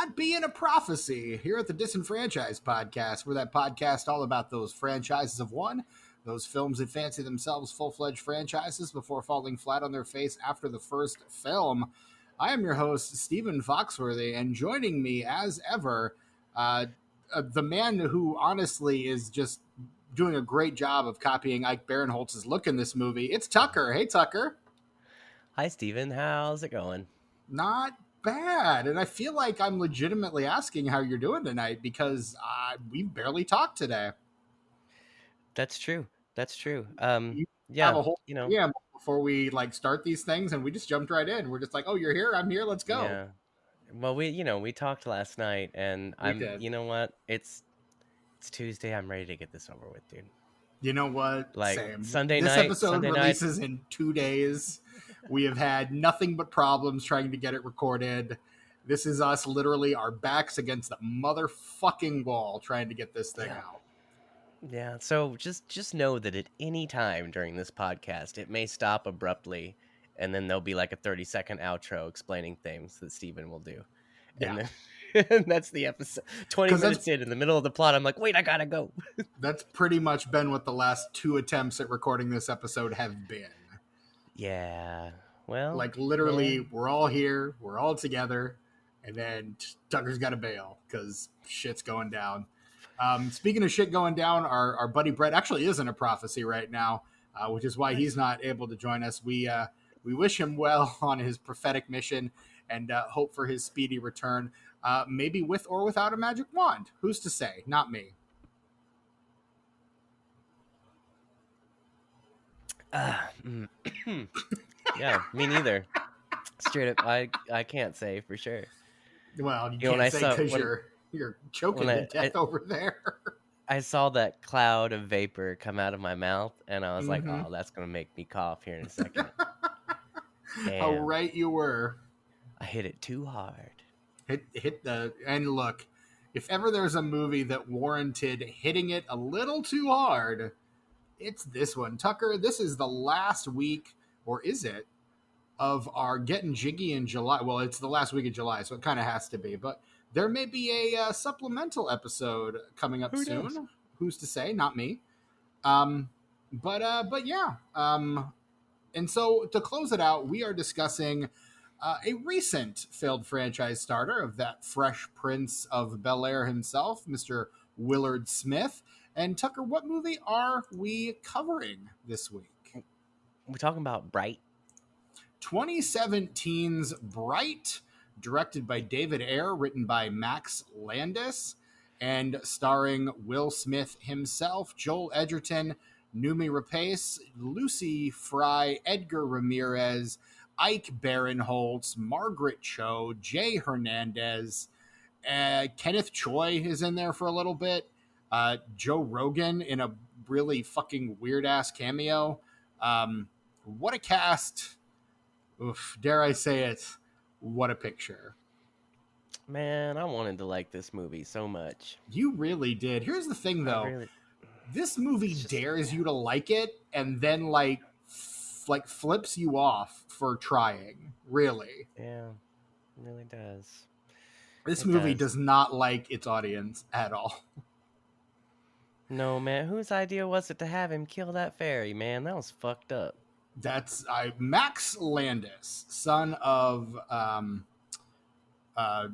not being a prophecy here at the Disenfranchised Podcast. We're that podcast all about those franchises of one, those films that fancy themselves full-fledged franchises before falling flat on their face after the first film. I am your host, Stephen Foxworthy, and joining me as ever, the man who honestly is just doing a great job of copying Ike Barinholtz's look in this movie. It's Tucker. Hey, Tucker. Hi, Steven. How's it going? Not bad. And I feel like I'm legitimately asking how you're doing tonight because we barely talked today. That's true. You have Yeah, a whole preamble before we start these things, and we just jumped right in. We're just like, oh, you're here, I'm here, let's go. yeah. Well, we talked last night, and you know what? It's Tuesday. I'm ready to get this over with, dude. You know what? Like Same. Sunday This night. episode Sunday releases night. in 2 days. We have had nothing but problems trying to get it recorded. This is us literally our backs against the motherfucking wall trying to get this thing out. Yeah. So just know that at any time during this podcast, it may stop abruptly, and then there'll be like a 30-second outro explaining things that Steven will do. And then and that's the episode. 20 minutes in the middle of the plot, I'm like, wait, I gotta go. That's pretty much been what the last 2 attempts at recording this episode have been. Yeah. Well, literally, man. We're all here, we're all together, and then Tucker's got to bail because shit's going down. Speaking of shit going down, our buddy Brett actually is in a prophecy right now, which is why he's not able to join us. We wish him well on his prophetic mission and hope for his speedy return, maybe with or without a magic wand. Who's to say? Not me. Yeah, me neither. Straight up, I can't say for sure. Well, you can't say because you're choking to death over there. I saw that cloud of vapor come out of my mouth, and I was like, oh, that's going to make me cough here in a second. How right you were. I hit it too hard. And look, if ever there's a movie that warranted hitting it a little too hard, it's this one. Tucker, this is the last week, or is it, of our Getting Jiggy in July. Well, it's the last week of July, so it kind of has to be. But there may be a supplemental episode coming up soon. Knows? Who's to say? Not me. But yeah. And so to close it out, we are discussing a recent failed franchise starter of that fresh prince of Bel-Air himself, Mr. Willard Smith. And Tucker, what movie are we covering this week? We're talking about Bright. 2017's Bright, directed by David Ayer, written by Max Landis, and starring Will Smith himself, Joel Edgerton, Noomi Rapace, Lucy Fry, Edgar Ramirez, Ike Barinholtz, Margaret Cho, Jay Hernandez, Kenneth Choi is in there for a little bit, Joe Rogan in a really fucking weird-ass cameo. What a cast. Oof, dare I say it, what a picture. Man, I wanted to like this movie so much. You really did. Here's the thing, though. This movie dares you to like it and then, flips you off for trying. Really. Yeah, it really does. This movie does not like its audience at all. No, man. Whose idea was it to have him kill that fairy, man? That was fucked up. That's Max Landis, son of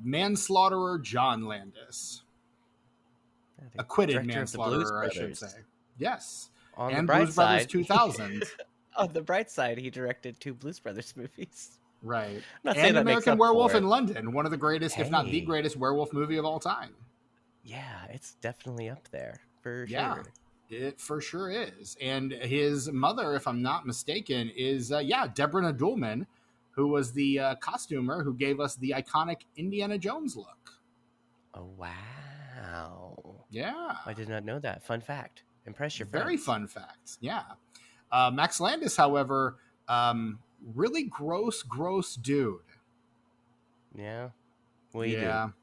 manslaughterer John Landis. Acquitted manslaughterer, I should say. Yes. On and the bright Blues side, Brothers 2000. On the bright side, he directed 2 Blues Brothers movies. Right. Not and American Werewolf in it. London, one of the greatest, if not the greatest, werewolf movie of all time. Yeah, it's definitely up there, for sure. It for sure is. And his mother, if I'm not mistaken, is, Deborah Nadoolman, who was the costumer who gave us the iconic Indiana Jones look. Oh, wow. Yeah. I did not know that. Fun fact. Impress your friends. Very fun facts, yeah. Max Landis, however, really gross dude. Yeah? What do you do?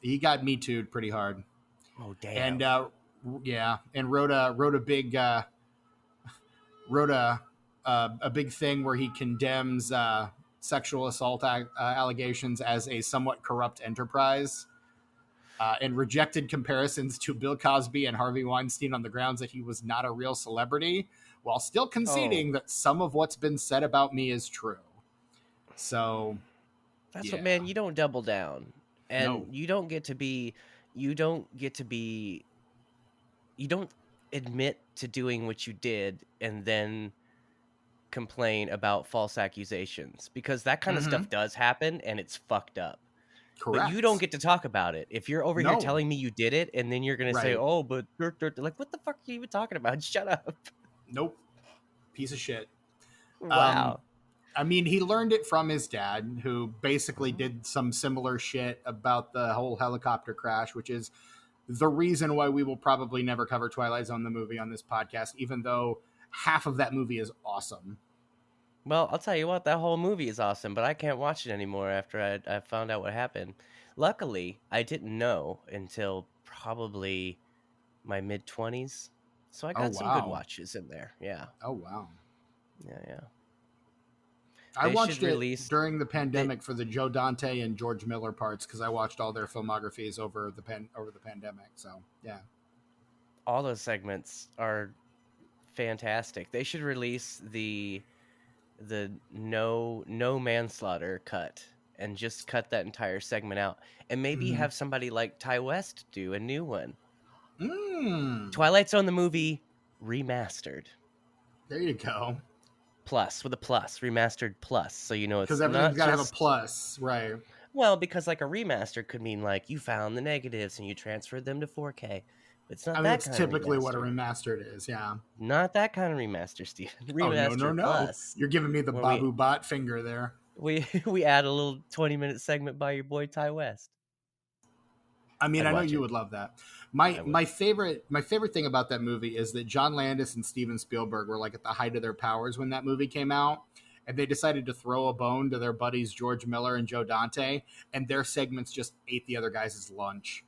He got Me Too'd pretty hard. Oh, damn. And wrote a big thing where he condemns sexual assault allegations as a somewhat corrupt enterprise. and rejected comparisons to Bill Cosby and Harvey Weinstein on the grounds that he was not a real celebrity, while still Oh, conceding that some of what's been said about me is true. So, that's what, yeah. man. You don't double down, No. and you don't get to be, you don't admit to doing what you did, and then complain about false accusations because that kind of Mm-hmm. stuff does happen and it's fucked up. But you don't Correct. get to talk about it. If you're over here No. telling me you did it and then you're going to say, Right. "Oh, but like what the fuck are you even talking about? Shut up." Nope. Piece of shit. Um, Wow. I mean, he learned it from his dad, who basically Mhm. did some similar shit about the whole helicopter crash, which is the reason why we will probably never cover Twilight Zone the movie on this podcast, even though half of that movie is awesome. Well, I'll tell you what, that whole movie is awesome, but I can't watch it anymore after I found out what happened. Luckily, I didn't know until probably my mid 20s. So I Oh got some good wow. watches in there. Yeah. Oh wow. Yeah, yeah. I They should watched it release during the they pandemic for the Joe Dante and George Miller parts because I watched all their filmographies over the pandemic. So yeah. all those segments are fantastic. They should release the no manslaughter cut and just cut that entire segment out and maybe Mm-hmm. have somebody like Ty West do a new one. Mm, Twilight Zone the movie remastered. there you go. Plus with a plus, remastered plus. So you know Because it's everything's not got to have a just plus, right? well, because like a remaster could mean like you found the negatives and you transferred them to 4K. But it's I not mean, that that's kind of typically what a remaster. remastered is. Yeah. Not that kind of remaster, Steven. Oh no, no, Remaster no! plus, You're giving me the where Babu Bot finger there. we add a little 20-minute segment by your boy Ty West. I mean, I'd I know watch you it. would love that. My I would. my favorite thing about that movie is that John Landis and Steven Spielberg were like at the height of their powers when that movie came out, and they decided to throw a bone to their buddies George Miller and Joe Dante, and their segments just ate the other guys' lunch.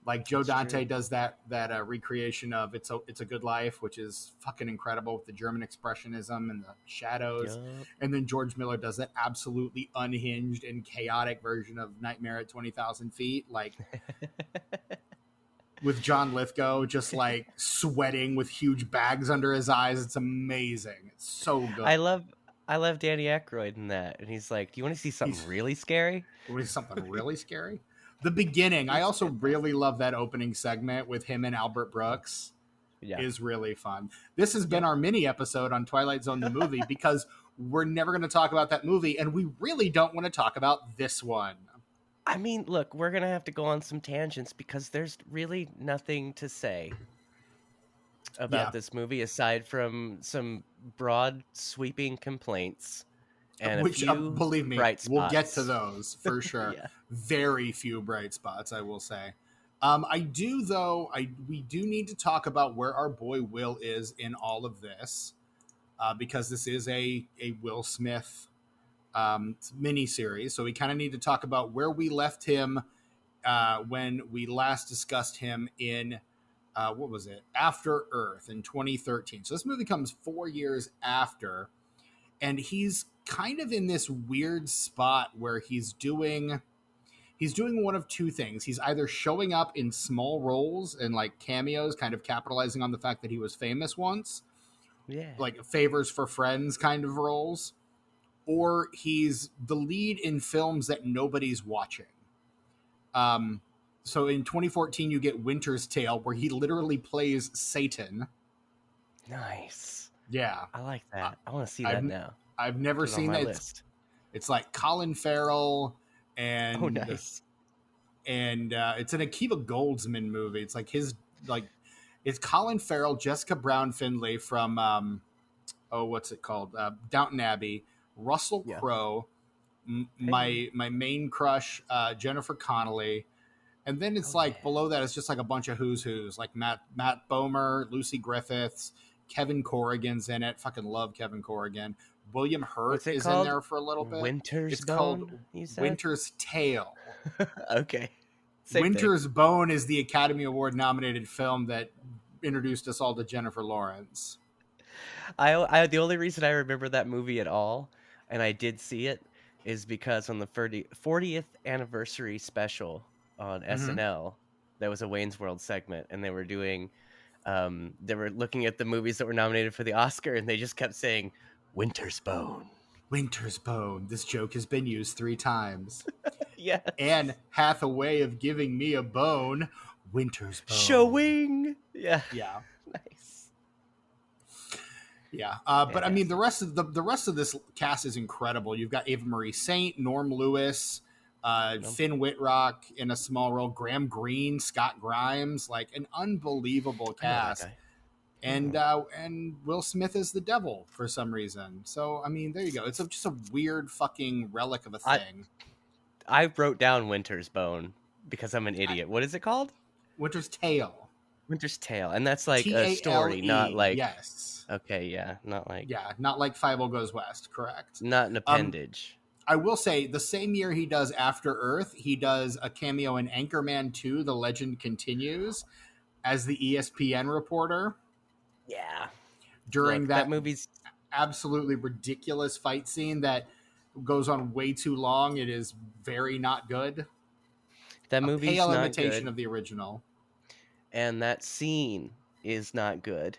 Like Joe That's Dante true. does that recreation of it's a Good Life, which is fucking incredible with the German expressionism and the shadows, Yup. and then George Miller does that absolutely unhinged and chaotic version of Nightmare at 20,000 Feet, like with John Lithgow just like sweating with huge bags under his eyes. It's amazing. It's so good. I love I love Danny Aykroyd in that, and he's like, "Do you want to see something He's really scary?" something really scary. The beginning, I It's also really fantastic. love that opening segment with him and Albert Oh, Brooks. yeah. Is really fun. This has been Yep. our mini episode on Twilight Zone the movie because we're never going to talk about that movie and we really don't want to talk about this one. I mean, look, we're gonna have to go on some tangents because there's really nothing to say Yeah, about this movie aside from some broad, sweeping complaints and a which few believe me, bright we'll get to spots. those for sure. Yeah. Very few bright spots, I will say. I do though. We do need to talk about where our boy Will is in all of this, because this is a Will Smith mini series. So we kind of need to talk about where we left him when we last discussed him in what was it? After Earth in 2013. So this movie comes 4 years after, and he's kind of in this weird spot where he's doing one of two things. He's either showing up in small roles and like cameos, kind of capitalizing on the fact that he was famous once, Yeah. like favors for friends kind of roles, or he's the lead in films that nobody's watching. Um, so in 2014, you get Winter's Tale, where he literally plays Satan. Nice. Yeah, I like I- that. I want to see I've that now. I've never Put it on seen my that. list. It's like Colin Farrell Oh, and nice. it's an Akiva Goldsman movie. It's like his like it's Colin Farrell, Jessica Brown Findlay from what's it called? Downton Abbey, Russell Yeah. Crowe, Hey. my main crush, Jennifer Connelly, and then it's Oh, yeah. like below that it's just like a bunch of who's like Matt Bomer, Lucy Griffiths, Kevin Corrigan's in it. Fucking love Kevin Corrigan. William Hurt What's it is in called? there for a little bit. Winter's It's called Bone, you said? Winter's Tale. Okay. Same thing. Winter's Bone is the Academy Award nominated film that introduced us all to Jennifer Lawrence. I the only reason I remember that movie at all, and I did see it, is because on the 40th anniversary special on Mm-hmm. SNL, that was a Wayne's World segment, and they were doing, they were looking at the movies that were nominated for the Oscar, and they just kept saying Winter's Bone. Winter's Bone. This joke has been used 3 times. Yes. Anne hath a way of giving me a bone. Winter's Bone. Showing. Yeah. Yeah. Nice. Yeah, but I mean the rest of this cast is incredible. You've got Ava Marie Saint, Norm Lewis, Finn Wittrock in a small role, Graham Greene, Scott Grimes, like an unbelievable I know that cast. guy. And Will Smith is the devil for some reason. So I mean, there you go. It's just a weird fucking relic of a thing. I wrote down Winter's Bone because I'm an idiot. What is it called? Winter's Tale. Winter's Tale, and that's like T-A-L-E, a story, not like yes. Okay, yeah, not like not like 50 Goes West, correct? Not an appendage. I will say the same year he does After Earth, he does a cameo in Anchorman 2, The Legend Continues, as the ESPN reporter. Yeah. During that movie's absolutely ridiculous fight scene that goes on way too long. It is very not good. That movie's pale not imitation good. of the original. And that scene is not good.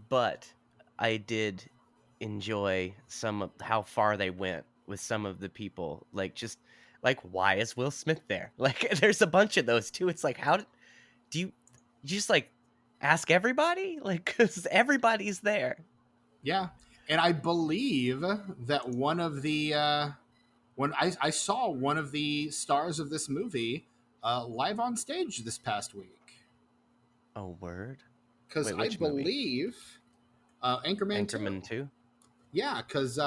But I did enjoy some of how far they went with some of the people. Like, just like, why is Will Smith there? Like, there's a bunch of those too. It's like, how do you just like ask everybody? Like, because everybody's there. Yeah. And I believe that one of the when I saw one of the stars of this movie live on stage this past week. Oh, word? Because I believe Anchorman 2? Yeah, because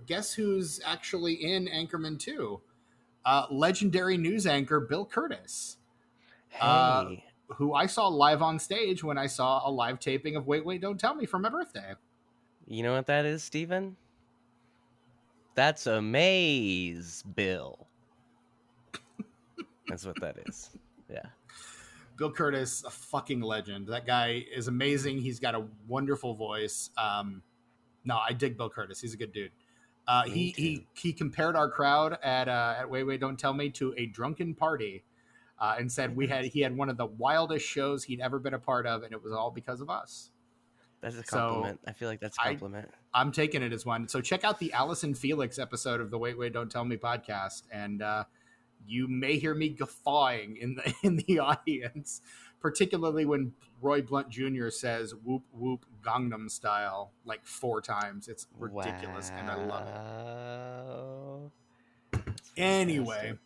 guess who's actually in Anchorman 2? Legendary news anchor Bill Curtis. Hey. Who I saw live on stage when I saw a live taping of Wait, Wait, Don't Tell Me for my birthday. You know what that is, Steven? That's a maze bill. That's what that is. Yeah. Bill Curtis, a fucking legend. That guy is amazing. He's got a wonderful voice. No, I dig Bill Curtis. He's a good dude. He compared our crowd at Wait Wait Don't Tell Me to a drunken party, and said he had one of the wildest shows he'd ever been a part of, and it was all because of us. That's a compliment. So I feel like that's a compliment. I'm taking it as one. So check out the Allison Felix episode of the Wait Wait Don't Tell Me podcast, and you may hear me guffawing in the audience, particularly when Roy Blunt Jr. says "whoop whoop Gangnam Style" like 4 times. It's ridiculous, and I love it. Anyway,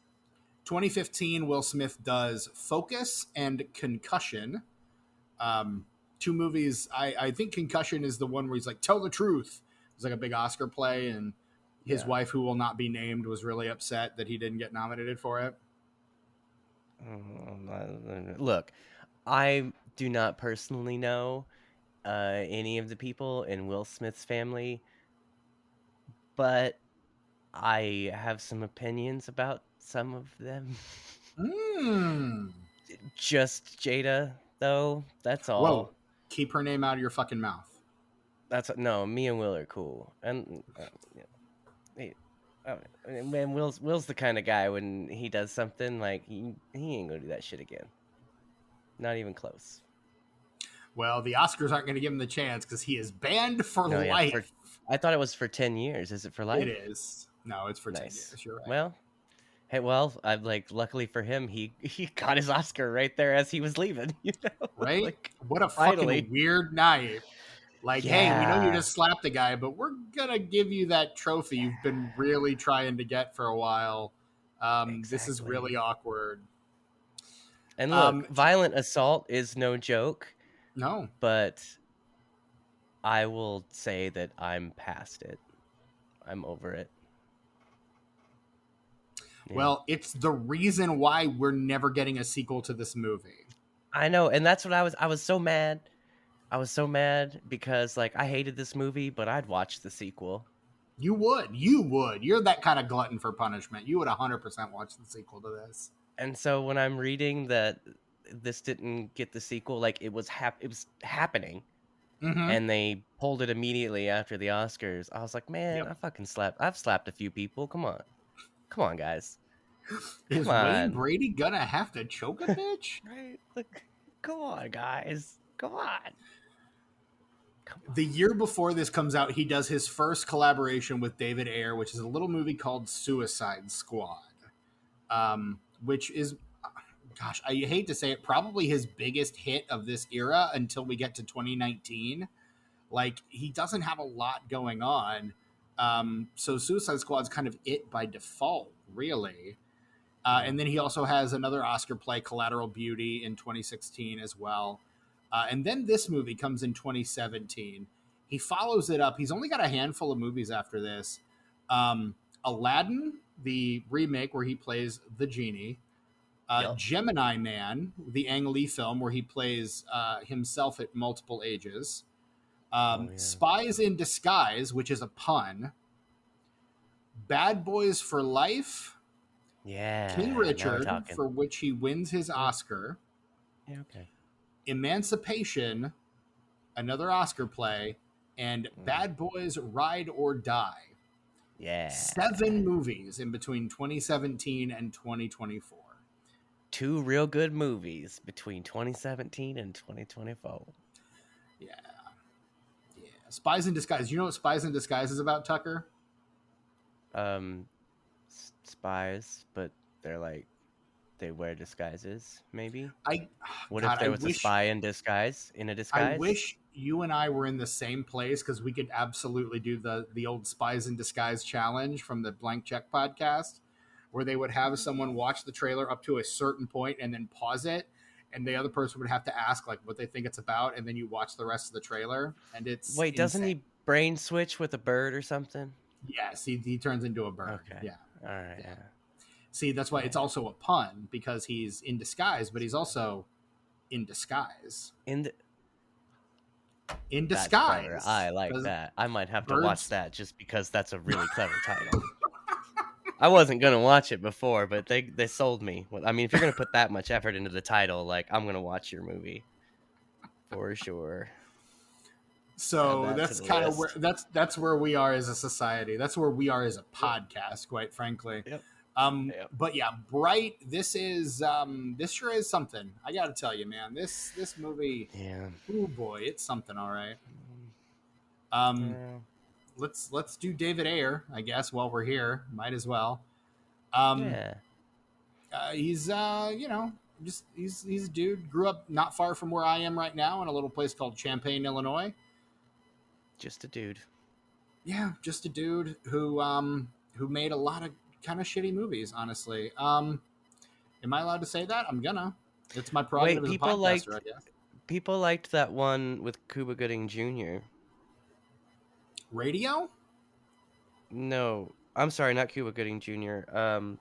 2015, Will Smith does Focus and Concussion. 2 movies. I think Concussion is the one where he's like, tell the truth. It's like a big Oscar play, and his wife, who will not be named, was really upset that he didn't get nominated for it. Look, I do not personally know any of the people in Will Smith's family, but I have some opinions about some of them. Just Jada, though. That's all. Whoa. Keep her name out of your fucking mouth. No, me and Will are cool. And man, Will's the kind of guy when he does something, like, he ain't gonna do that shit again. Not even close. Well, the Oscars aren't going to give him the chance because he is banned for life. Yeah, I thought it was for 10 years. Is it for life? It is. No, it's for 10 years. You're right. Well, I'm like, luckily for him, he got his Oscar right there as he was leaving. You know, right? Like, what a fucking weird night. Like, hey, we know you just slapped the guy, but we're gonna give you that trophy you've been really trying to get for a while. This is really awkward. And look, violent assault is no joke. No. But I will say that I'm past it. I'm over it. Yeah. Well, it's the reason why we're never getting a sequel to this movie. I know, and that's what I was so mad. I was so mad because, like, I hated this movie, but I'd watch the sequel. You would. You're that kind of glutton for punishment. You would 100% watch the sequel to this. And so when I'm reading that this didn't get the sequel, like, it was happening, and they pulled it immediately after the Oscars, I was like, man, I've slapped a few people. Come on, guys. Come Is Wayne on. Brady gonna have to choke a bitch? Right? Like, come on, guys. Come on. Come on. The year before this comes out, he does his first collaboration with David Ayer, which is a little movie called Suicide Squad, which is, gosh, I hate to say it, probably his biggest hit of this era until we get to 2019. Like, he doesn't have a lot going on. So Suicide Squad's kind of it by default, really. And then he also has another Oscar play, Collateral Beauty, in 2016 as well. And then this movie comes in 2017. He follows it up. He's only got a handful of movies after this. Aladdin, the remake where he plays the genie. Yep. Gemini Man, the Ang Lee film where he plays himself at multiple ages. Yeah. Spies in Disguise, which is a pun. Bad Boys for Life. Yeah. King Now we're Richard, talking. for which he wins his Oscar. Yeah, okay. Emancipation, another Oscar play, and Bad Boys Ride or Die. Yeah. 7 movies in between 2017 and 2024. 2 real good movies between 2017 and 2024. Yeah. Spies in Disguise. You know what Spies in Disguise is about, Tucker? Spies, but they're like, they wear disguises, maybe? What God, if there was a spy in disguise, in a I disguise? wish you and I were in the same place, because we could absolutely do the old Spies in Disguise challenge from the Blank Check podcast, where they would have someone watch the trailer up to a certain point and then pause it, and the other person would have to ask like what they think it's about, and then you watch the rest of the trailer, and it's Wait, doesn't insane. he brain switch with a bird or something? Yes, he turns into a bird. Okay. Yeah. All right. Yeah. See, that's why it's also a pun, because he's in disguise, but he's also in disguise. In disguise. That's clever. I like that. I might have to watch that just because that's a really clever title. I wasn't gonna watch it before, but they sold me. I mean, if you're gonna put that much effort into the title, like, I'm gonna watch your movie for sure. So that's kind of where that's where we are as a society. That's where we are as a podcast, quite frankly. Yep. But yeah, Bright. This sure is something. I got to tell you, man. This movie. Yeah. Oh boy, it's something. All right. Let's do David Ayer, I guess, while we're here. Might as well. Yeah. He's he's a dude. Grew up not far from where I am right now, in a little place called Champaign, Illinois. Just a dude. Yeah, just a dude who made a lot of kind of shitty movies, honestly. Am I allowed to say that? I'm gonna. It's my prerogative as a podcaster, I guess. People liked that one with Cuba Gooding Jr. Radio? No, I'm sorry, not Cuba Gooding Jr.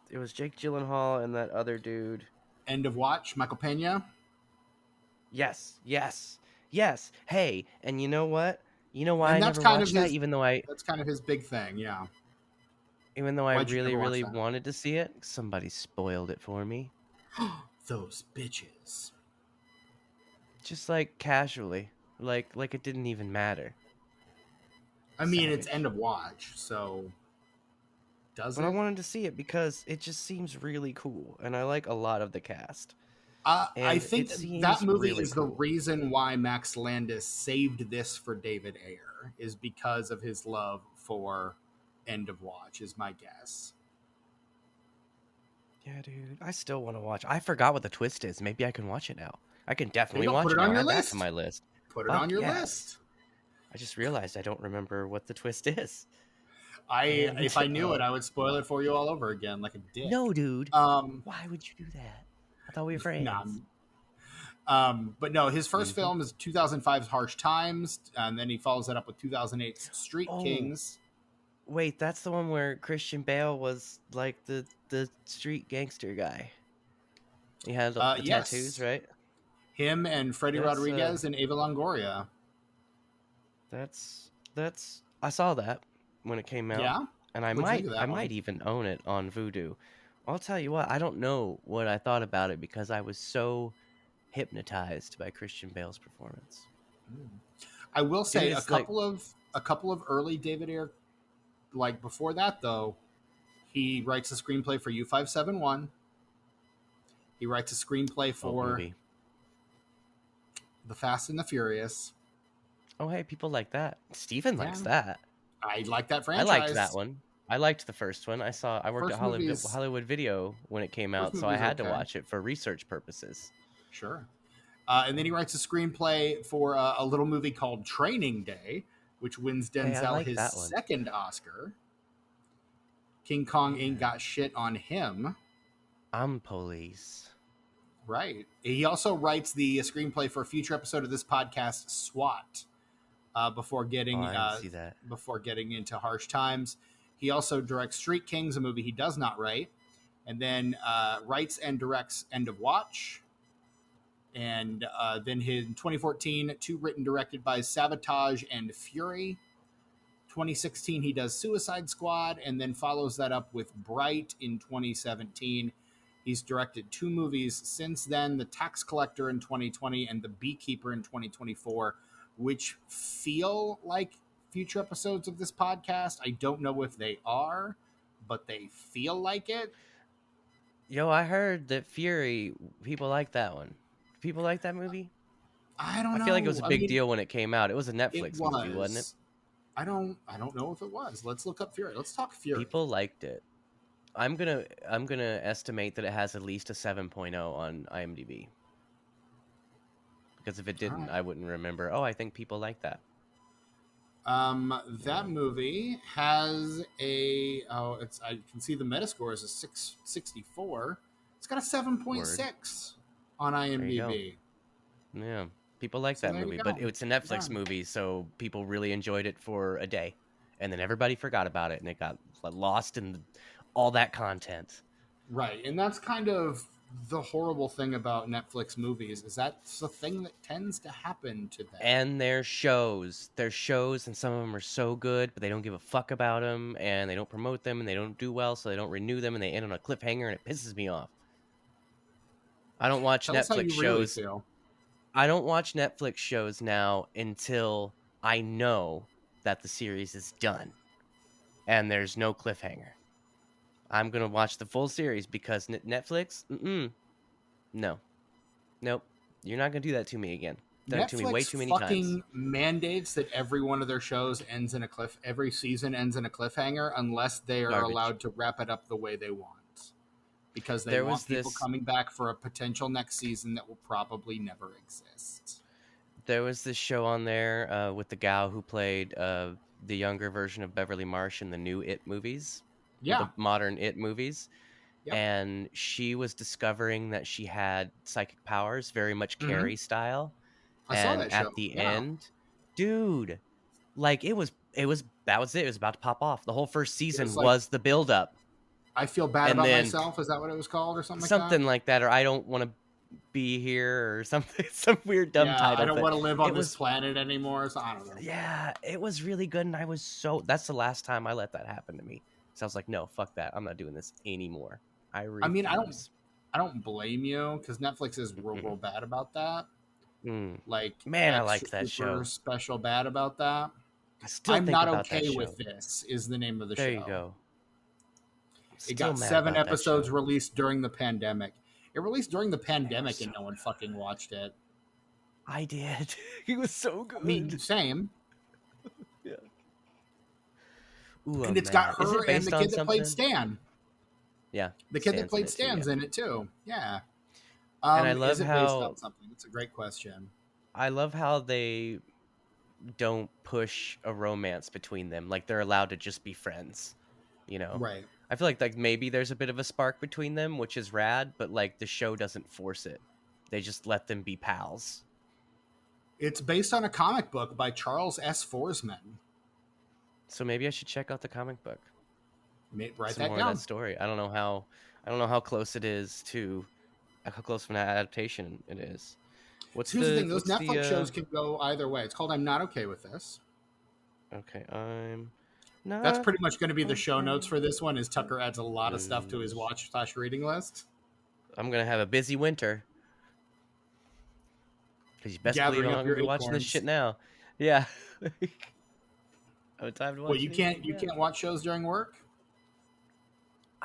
It was Jake Gyllenhaal and that other dude. End of Watch, Michael Pena. Yes. Hey, and you know what? You know why I never watched that, even though that's kind of his big thing, yeah. Even though I really wanted to see it, somebody spoiled it for me. Those bitches. Just like casually, like it didn't even matter. I mean, it's End of Watch, so does it? But I wanted to see it because it just seems really cool, and I like a lot of the cast. I think that movie is the reason why Max Landis saved this for David Ayer, is because of his love for End of Watch, is my guess. Yeah, dude. I still want to watch. I forgot what the twist is. Maybe I can watch it now. I can definitely watch it now. Add that to my list. Put it on your list. I just realized I don't remember what the twist is. If I knew it, I would spoil it for you all over again, like a dick. No, dude. Why would you do that? I thought we were friends. But no, his first film is 2005's Harsh Times, and then he follows that up with 2008's Street Kings. Wait, that's the one where Christian Bale was like the street gangster guy. He had the tattoos, right? Him and Freddie Rodriguez and Ava Longoria. That's I saw that when it came out. Yeah, and I might even own it on Vudu. I'll tell you what, I don't know what I thought about it because I was so hypnotized by Christian Bale's performance. I will say a couple of early David Ayer, like before that though, He writes a screenplay for U571. He writes a screenplay Old for movie. The Fast and the Furious. Oh, hey, people like that. Steven Yeah, likes that. I like that I liked that franchise. one. I liked the first one. I worked at First movie's Hollywood Video when it came first out, so I movie's had to okay. watch it for research purposes. Sure. And then he writes a screenplay for a little movie called Training Day, which wins Hey, I Denzel like his that one. second Oscar. King Kong ain't got shit on him. I'm police. Right. He also writes the screenplay for a future episode of this podcast, SWAT, before Oh, getting I didn't see that. into Harsh Times. He also directs Street Kings, a movie he does not write, and then writes and directs End of Watch. And then in 2014, two written directed by Sabotage and Fury. 2016, he does Suicide Squad, and then follows that up with Bright in 2017. He's directed two movies since then, The Tax Collector in 2020 and The Beekeeper in 2024, which feel like future episodes of this podcast. I don't know if they are, but they feel like it. Yo, I heard that Fury, people like that one. People like that movie? I don't I feel like it was know. a I big mean, deal when it came out. It was a it Netflix movie, wasn't it? was. I don't know if it was. Let's look up Fury. Let's talk Fury. People liked it. I'm gonna estimate that it has at least a 7.0 on IMDb. Because if it All didn't, right. I wouldn't remember. Oh, I think people like that. That movie has I can see the Metascore is a 664. It's got a 7.6 on There you go. IMDb. Yeah, people like So that there you movie, go. but it's a Netflix Yeah. movie, so people really enjoyed it for a day, and then everybody forgot about it, and it got lost in all that content. Right, and that's kind of the horrible thing about Netflix movies is that's the thing that tends to happen to them. And their shows, and some of them are so good, but they don't give a fuck about them, and they don't promote them, and they don't do well, so they don't renew them, and they end on a cliffhanger, and it pisses me off. I don't watch Tell us how Netflix you really shows. feel. I don't watch Netflix shows now until I know that the series is done and there's no cliffhanger. I'm going to watch the full series because Netflix, no. Nope. You're not going to do that to me again. Done it to me way Netflix too many fucking times. mandates that every one of their shows every season ends in a cliffhanger unless they are Garbage. allowed to wrap it up the way they want. Because they There want was people this- coming back for a potential next season that will probably never exist. There was this show on there with the gal who played the younger version of Beverly Marsh in the new It movies. Yeah. The modern It movies. Yep. And she was discovering that she had psychic powers, very much Carrie style. I saw And that at show. the Yeah. end, dude, like that was it. It was about to pop off. The whole first season like- was the build up. I feel bad And about then- myself. Is that what it was called or something Something like like that, or I don't want to be here or something, some weird dumb that? title. I don't thing. want to live on It this was- planet anymore. So I don't know. Yeah, it was really good, and I was so. That's the last time I let that happen to me. So I was like, no, fuck that. I'm not doing this anymore. I mean, I don't blame you because Netflix is real bad about that. Like, Man, I extra liked that super show. Special bad about that. I still I'm think not about that okay show. with this. Is the name of the There show. you go. It Still got mad 7 about that episodes show. released during the pandemic. It released during the pandemic and no one fucking watched it. I did. It was so good. I mean, same. Yeah. Ooh, And it's man. got Is her it and based the on kid that played something? Stan. Yeah. The kid that Stan's in played it too, Stan's yeah. in it too. Yeah. And I love is it based how- on something? It's a great question. I love how they don't push a romance between them. Like they're allowed to just be friends. You know? Right. I feel like maybe there's a bit of a spark between them, which is rad, but like the show doesn't force it. They just let them be pals. It's based on a comic book by Charles S. Forsman. So maybe I should check out the comic book. Write Some that more down. of that story. I don't know how close it is to how close of an adaptation it is. What's Here's the thing: those what's Netflix the, shows can go either way. It's called "I'm Not Okay with This." Okay, I'm not. That's pretty much going to be the show notes for this one. Is Tucker adds a lot of stuff to his watch/reading list. I'm gonna have a busy winter. Because you best Gathering believe I'm up gonna your be watching this acorns. shit now. Yeah. I have time to watch. Well, you can't watch shows during work.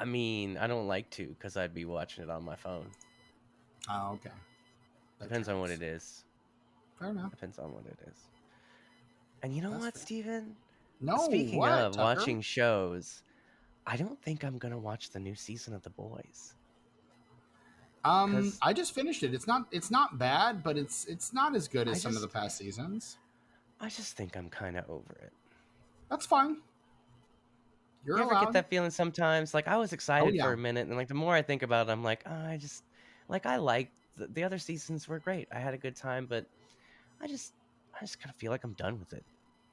I mean, I don't like to because I'd be watching it on my phone. Oh, okay. That Depends on what tracks. it is. Fair enough. Depends on what it is. And you know That's what, fair. Steven? No, Speaking what, of Tucker? watching shows, I don't think I'm gonna watch the new season of The Boys. Cause I just finished it. It's not bad, but it's not as good I as some of the just past seasons. I just think I'm kinda over it. That's fine. You're You ever get allowed. that feeling sometimes? Like I was Oh excited for yeah. a minute, and like the more I think about it, I'm like, oh, I just like I liked the other seasons were great. I had a good time, but I just I just kind of feel like I'm done with it.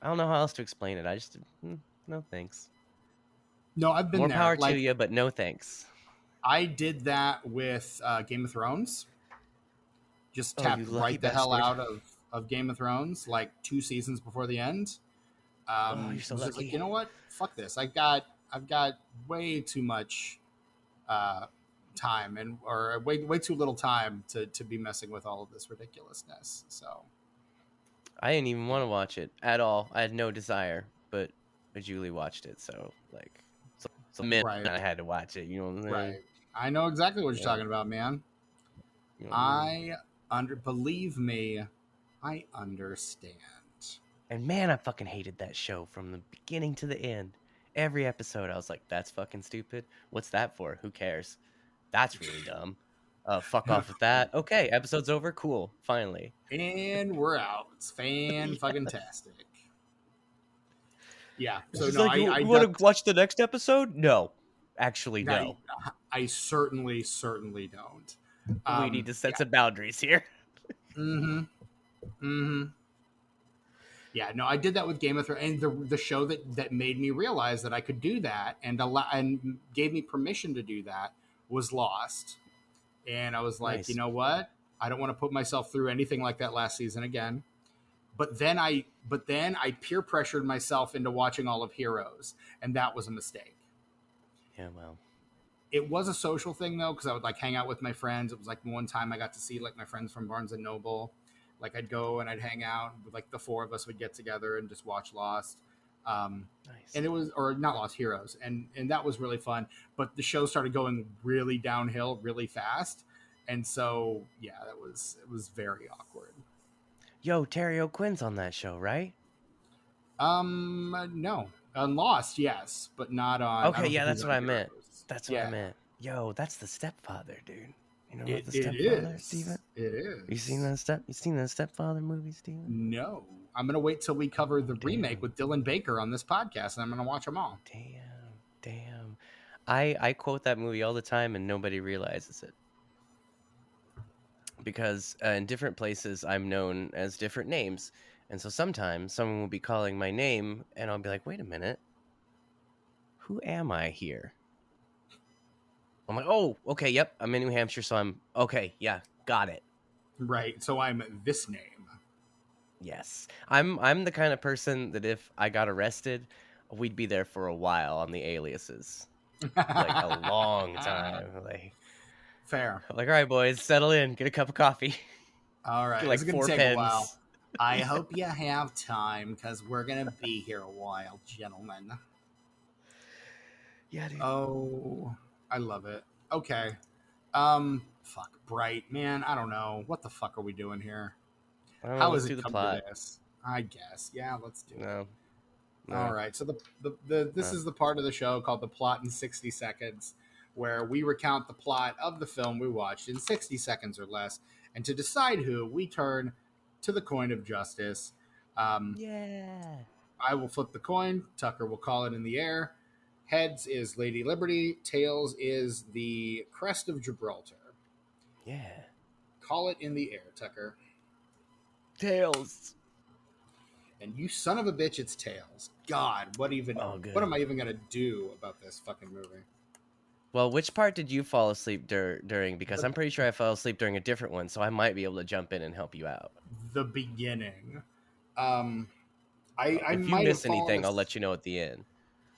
I don't know how else to explain it. I just no thanks. No, I've been More there. power to Like you, but no thanks. I did that with Game of Thrones. Just Oh, you tapped lucky right the hell bastard. out of Game of Thrones, like 2 seasons before the end. Oh, you're so Was just like, lucky. you know what? Fuck this. I've got way too much uh, time and or way too little time to be messing with all of this ridiculousness. So I didn't even yeah, want to watch it at all. I had no desire, but Julie watched it, so like, so the minute right, I had to watch it. You know what I'm saying? right. I know exactly what you're Yeah. talking about, man. You know what I mean? I believe me, I understand. And man, I fucking hated that show from the beginning to the end. Every episode, I was like, "That's fucking stupid. What's that for? Who cares? That's really dumb. Fuck off with that. Okay, episode's over. Cool. Finally. And we're out. It's fan Yeah. fucking tastic. Yeah. It's So just no, like, I you want to ducked. watch the next episode? No, actually, I no. I certainly don't. We need to Yeah. set some boundaries here. Mm-hmm. Mm-hmm. Yeah. No, I did that with Game of Thrones, and the show that made me realize that I could do that and gave me permission to do that was Lost. And I was like, you Nice. know what? I don't want to put myself through anything like that last season again. But then I peer pressured myself into watching all of Heroes, and that was a mistake. Yeah, well, It was a social thing though, because I would like hang out with my friends. It was like one time I got to see like my friends from Barnes and Noble. Like I'd go and I'd hang out with like the four of us would get together and just watch Lost. nice. And it was or not Lost Heroes, and that was really fun. But the show started going really downhill really fast, and so yeah, it was very awkward. Yo, Terry O'Quinn's on that show, right? No, on Lost, yes, but not on. I Okay, don't yeah, think he's that's what on I meant. Heroes. That's what I Yeah, meant. Yo, that's the stepfather, dude. You know about it the it stepfather, Steven? is. It You seen is. that step? You seen that stepfather movie, Steven? No, I'm gonna wait till we cover Oh, the remake damn, with Dylan Baker on this podcast, and I'm gonna watch them all. damn. I quote that movie all the time, and nobody realizes it because in different places I'm known as different names, and so sometimes someone will be calling my name, and I'll be like, "Wait a minute, who am I here?" I'm like, "Oh, okay, yep, I'm in New Hampshire, so I'm okay, yeah, got it." Right. So I'm this name. Yes. I'm the kind of person that if I got arrested, we'd be there for a while on the aliases. Like a long time. Fair. Like, all right, boys, settle in, get a cup of coffee. All right. Get This like is gonna four take a while. pens. I hope you have time because we're gonna be here a while, gentlemen. Yeah, dude. Oh, I love it. Okay. Fuck, Bright, man. I don't know. What the fuck are we doing here? I don't know, How let's has do it the come to plot. this? I guess. Yeah, let's do it. No, All no, right. So the this no. is the part of the show called the plot in 60 seconds, where we recount the plot of the film we watched in 60 seconds or less, and to decide who, we turn to the coin of justice. Um, Yeah. I will flip the coin. Tucker will call it in the air. Heads is Lady Liberty. Tails is the crest of Gibraltar. Yeah. Call it in the air, Tucker. Tails. And you son of a bitch, it's Tails. God, Oh, what good. am I even gonna do about this fucking movie? Well, which part did you fall asleep during? Because The I'm pretty sure I fell asleep during a different one, so I might be able to jump in and help you out. the beginning. Um, I If you might have miss fallen. anything, I'll let you know at the end.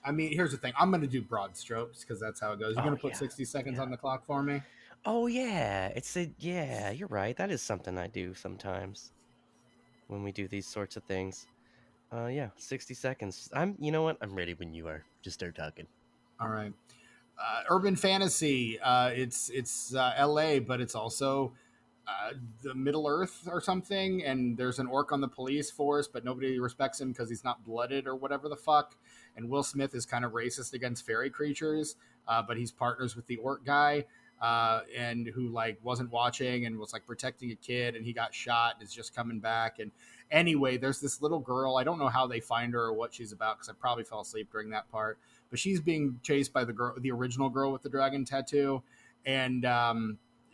I mean, here's the thing. I'm gonna do broad strokes because that's how it goes. You're Oh gonna put yeah, 60 seconds yeah. on the clock for me. Oh yeah, yeah. You're right. That is something I do sometimes when we do these sorts of things. Yeah, 60 seconds. You know what? I'm ready when you are. Just start talking. All right. urban fantasy. It's L.A., but it's also the Middle Earth or something. And there's an orc on the police force, but nobody respects him because he's not blooded or whatever the fuck. And Will Smith is kind of racist against fairy creatures, but he's partners with the orc guy. And who like wasn't watching and was like protecting a kid, and he got shot and is just coming back. And anyway, there's this little girl. I don't know how they find her or what she's about because I probably fell asleep during that part. But she's being chased by the girl, the original girl with the dragon tattoo, and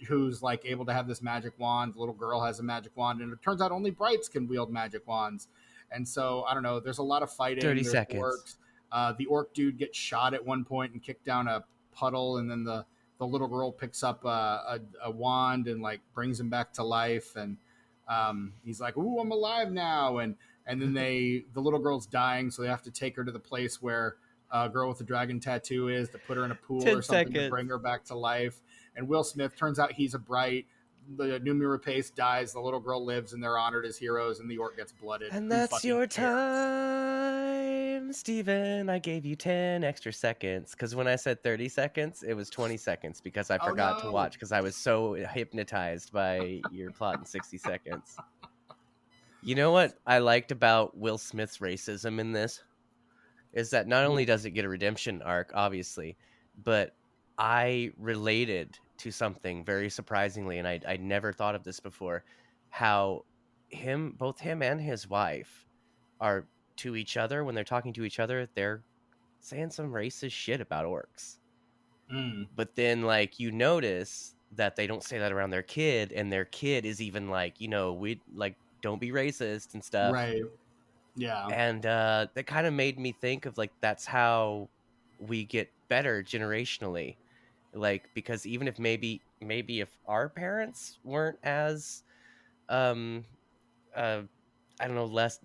who's like able to have this magic wand. The little girl has a magic wand, and it turns out only brights can wield magic wands. And so I don't know. There's a lot of fighting. 30 There's seconds. orcs. The orc dude gets shot at one point and kicked down a puddle, and then the little girl picks up a wand and like brings him back to life, and he's like, "Ooh, I'm alive now!" And then the little girl's dying, so they have to take her to the place where a girl with the dragon tattoo is, to put her in a pool 10 or something to seconds. bring her back to life. And Will Smith, turns out he's a bright. The Numi Rapace dies, the little girl lives, and they're honored as heroes, and the orc gets blooded. And Who that's fucking your cares? time, Steven. I gave you 10 extra seconds because when I said 30 seconds, it was 20 seconds because I Oh forgot to no! watch because I was so hypnotized by your plot in 60 seconds. You know what I liked about Will Smith's racism in this? Is that not only does it get a redemption arc, obviously, but I related to something very surprisingly, and I never thought of this before, how both him and his wife are to each other when they're talking to each other, they're saying some racist shit about orcs. Mm, But then, like, you notice that they don't say that around their kid, and their kid is even like, we like don't be racist and stuff. right. Yeah. And that kind of made me think of like that's how we get better generationally, like because even if maybe if our parents weren't as um uh I don't know, less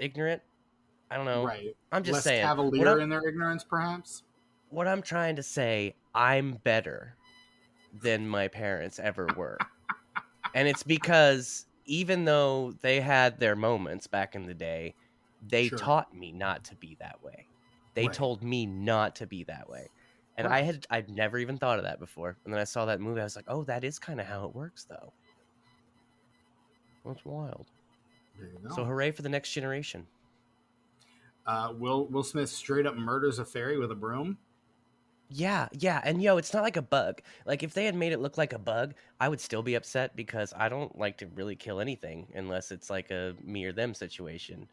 ignorant, I don't know, Right. I'm just Less saying cavalier in their ignorance, perhaps. what I'm trying to say, I'm better than my parents ever were. And it's because even though they had their moments back in the day, they Sure. taught me not to be that way. They Right. told me not to be that way. And Right. I'd never even thought of that before. And then I saw that movie, I was like, "Oh, that is kind of how it works though." That's wild. There you So go. hooray for the next generation. Will Smith straight up murders a fairy with a broom. Yeah, yeah, and it's not like a bug. Like if they had made it look like a bug, I would still be upset because I don't like to really kill anything unless it's like a me or them situation.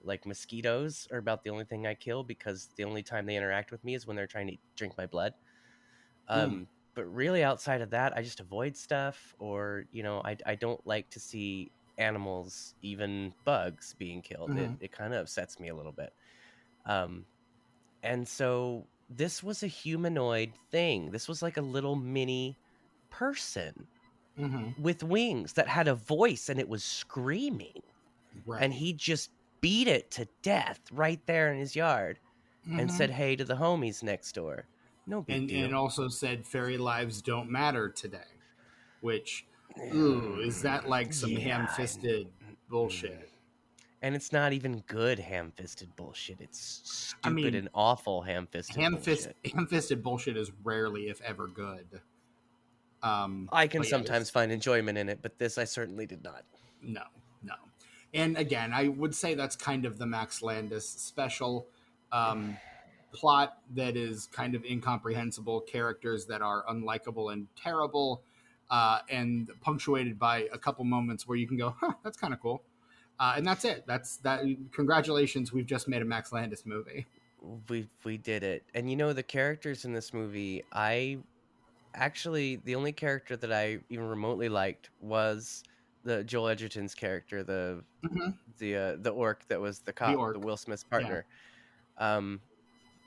Like mosquitoes are about the only thing I kill because the only time they interact with me is when they're trying to drink my blood. Mm, But really, outside of that, I just avoid stuff, or I don't like to see animals, even bugs, being killed. It mm-hmm, it kind of upsets me a little bit. Um, and so this was a humanoid thing. This was like a little mini person mm-hmm. with wings that had a voice, and it was screaming. And Right. he just beat it to death right there in his yard and Mm-hmm. said hey to the homies next door. No big And it deal. also said fairy lives don't matter today, which, ooh, is that like some Yeah. ham-fisted Mm. bullshit? And it's not even good ham-fisted bullshit. It's I stupid mean, and awful ham-fisted bullshit. ham-fisted bullshit is rarely, if ever, good. I can But yeah, sometimes find enjoyment in it, but this I certainly did not. no, no. And again, I would say that's kind of the Max Landis special. Um, Plot that is kind of incomprehensible, characters that are unlikable and terrible, and punctuated by a couple moments where you can go, "Huh, that's kind of cool," and that's it. That's that. Congratulations, we've just made a Max Landis movie. We did it. And the characters in this movie, I actually the only character that I even remotely liked was the Joel Edgerton's character, Mm-hmm. the orc that was the The cop, the orc, Will Smith's yeah, partner. Um,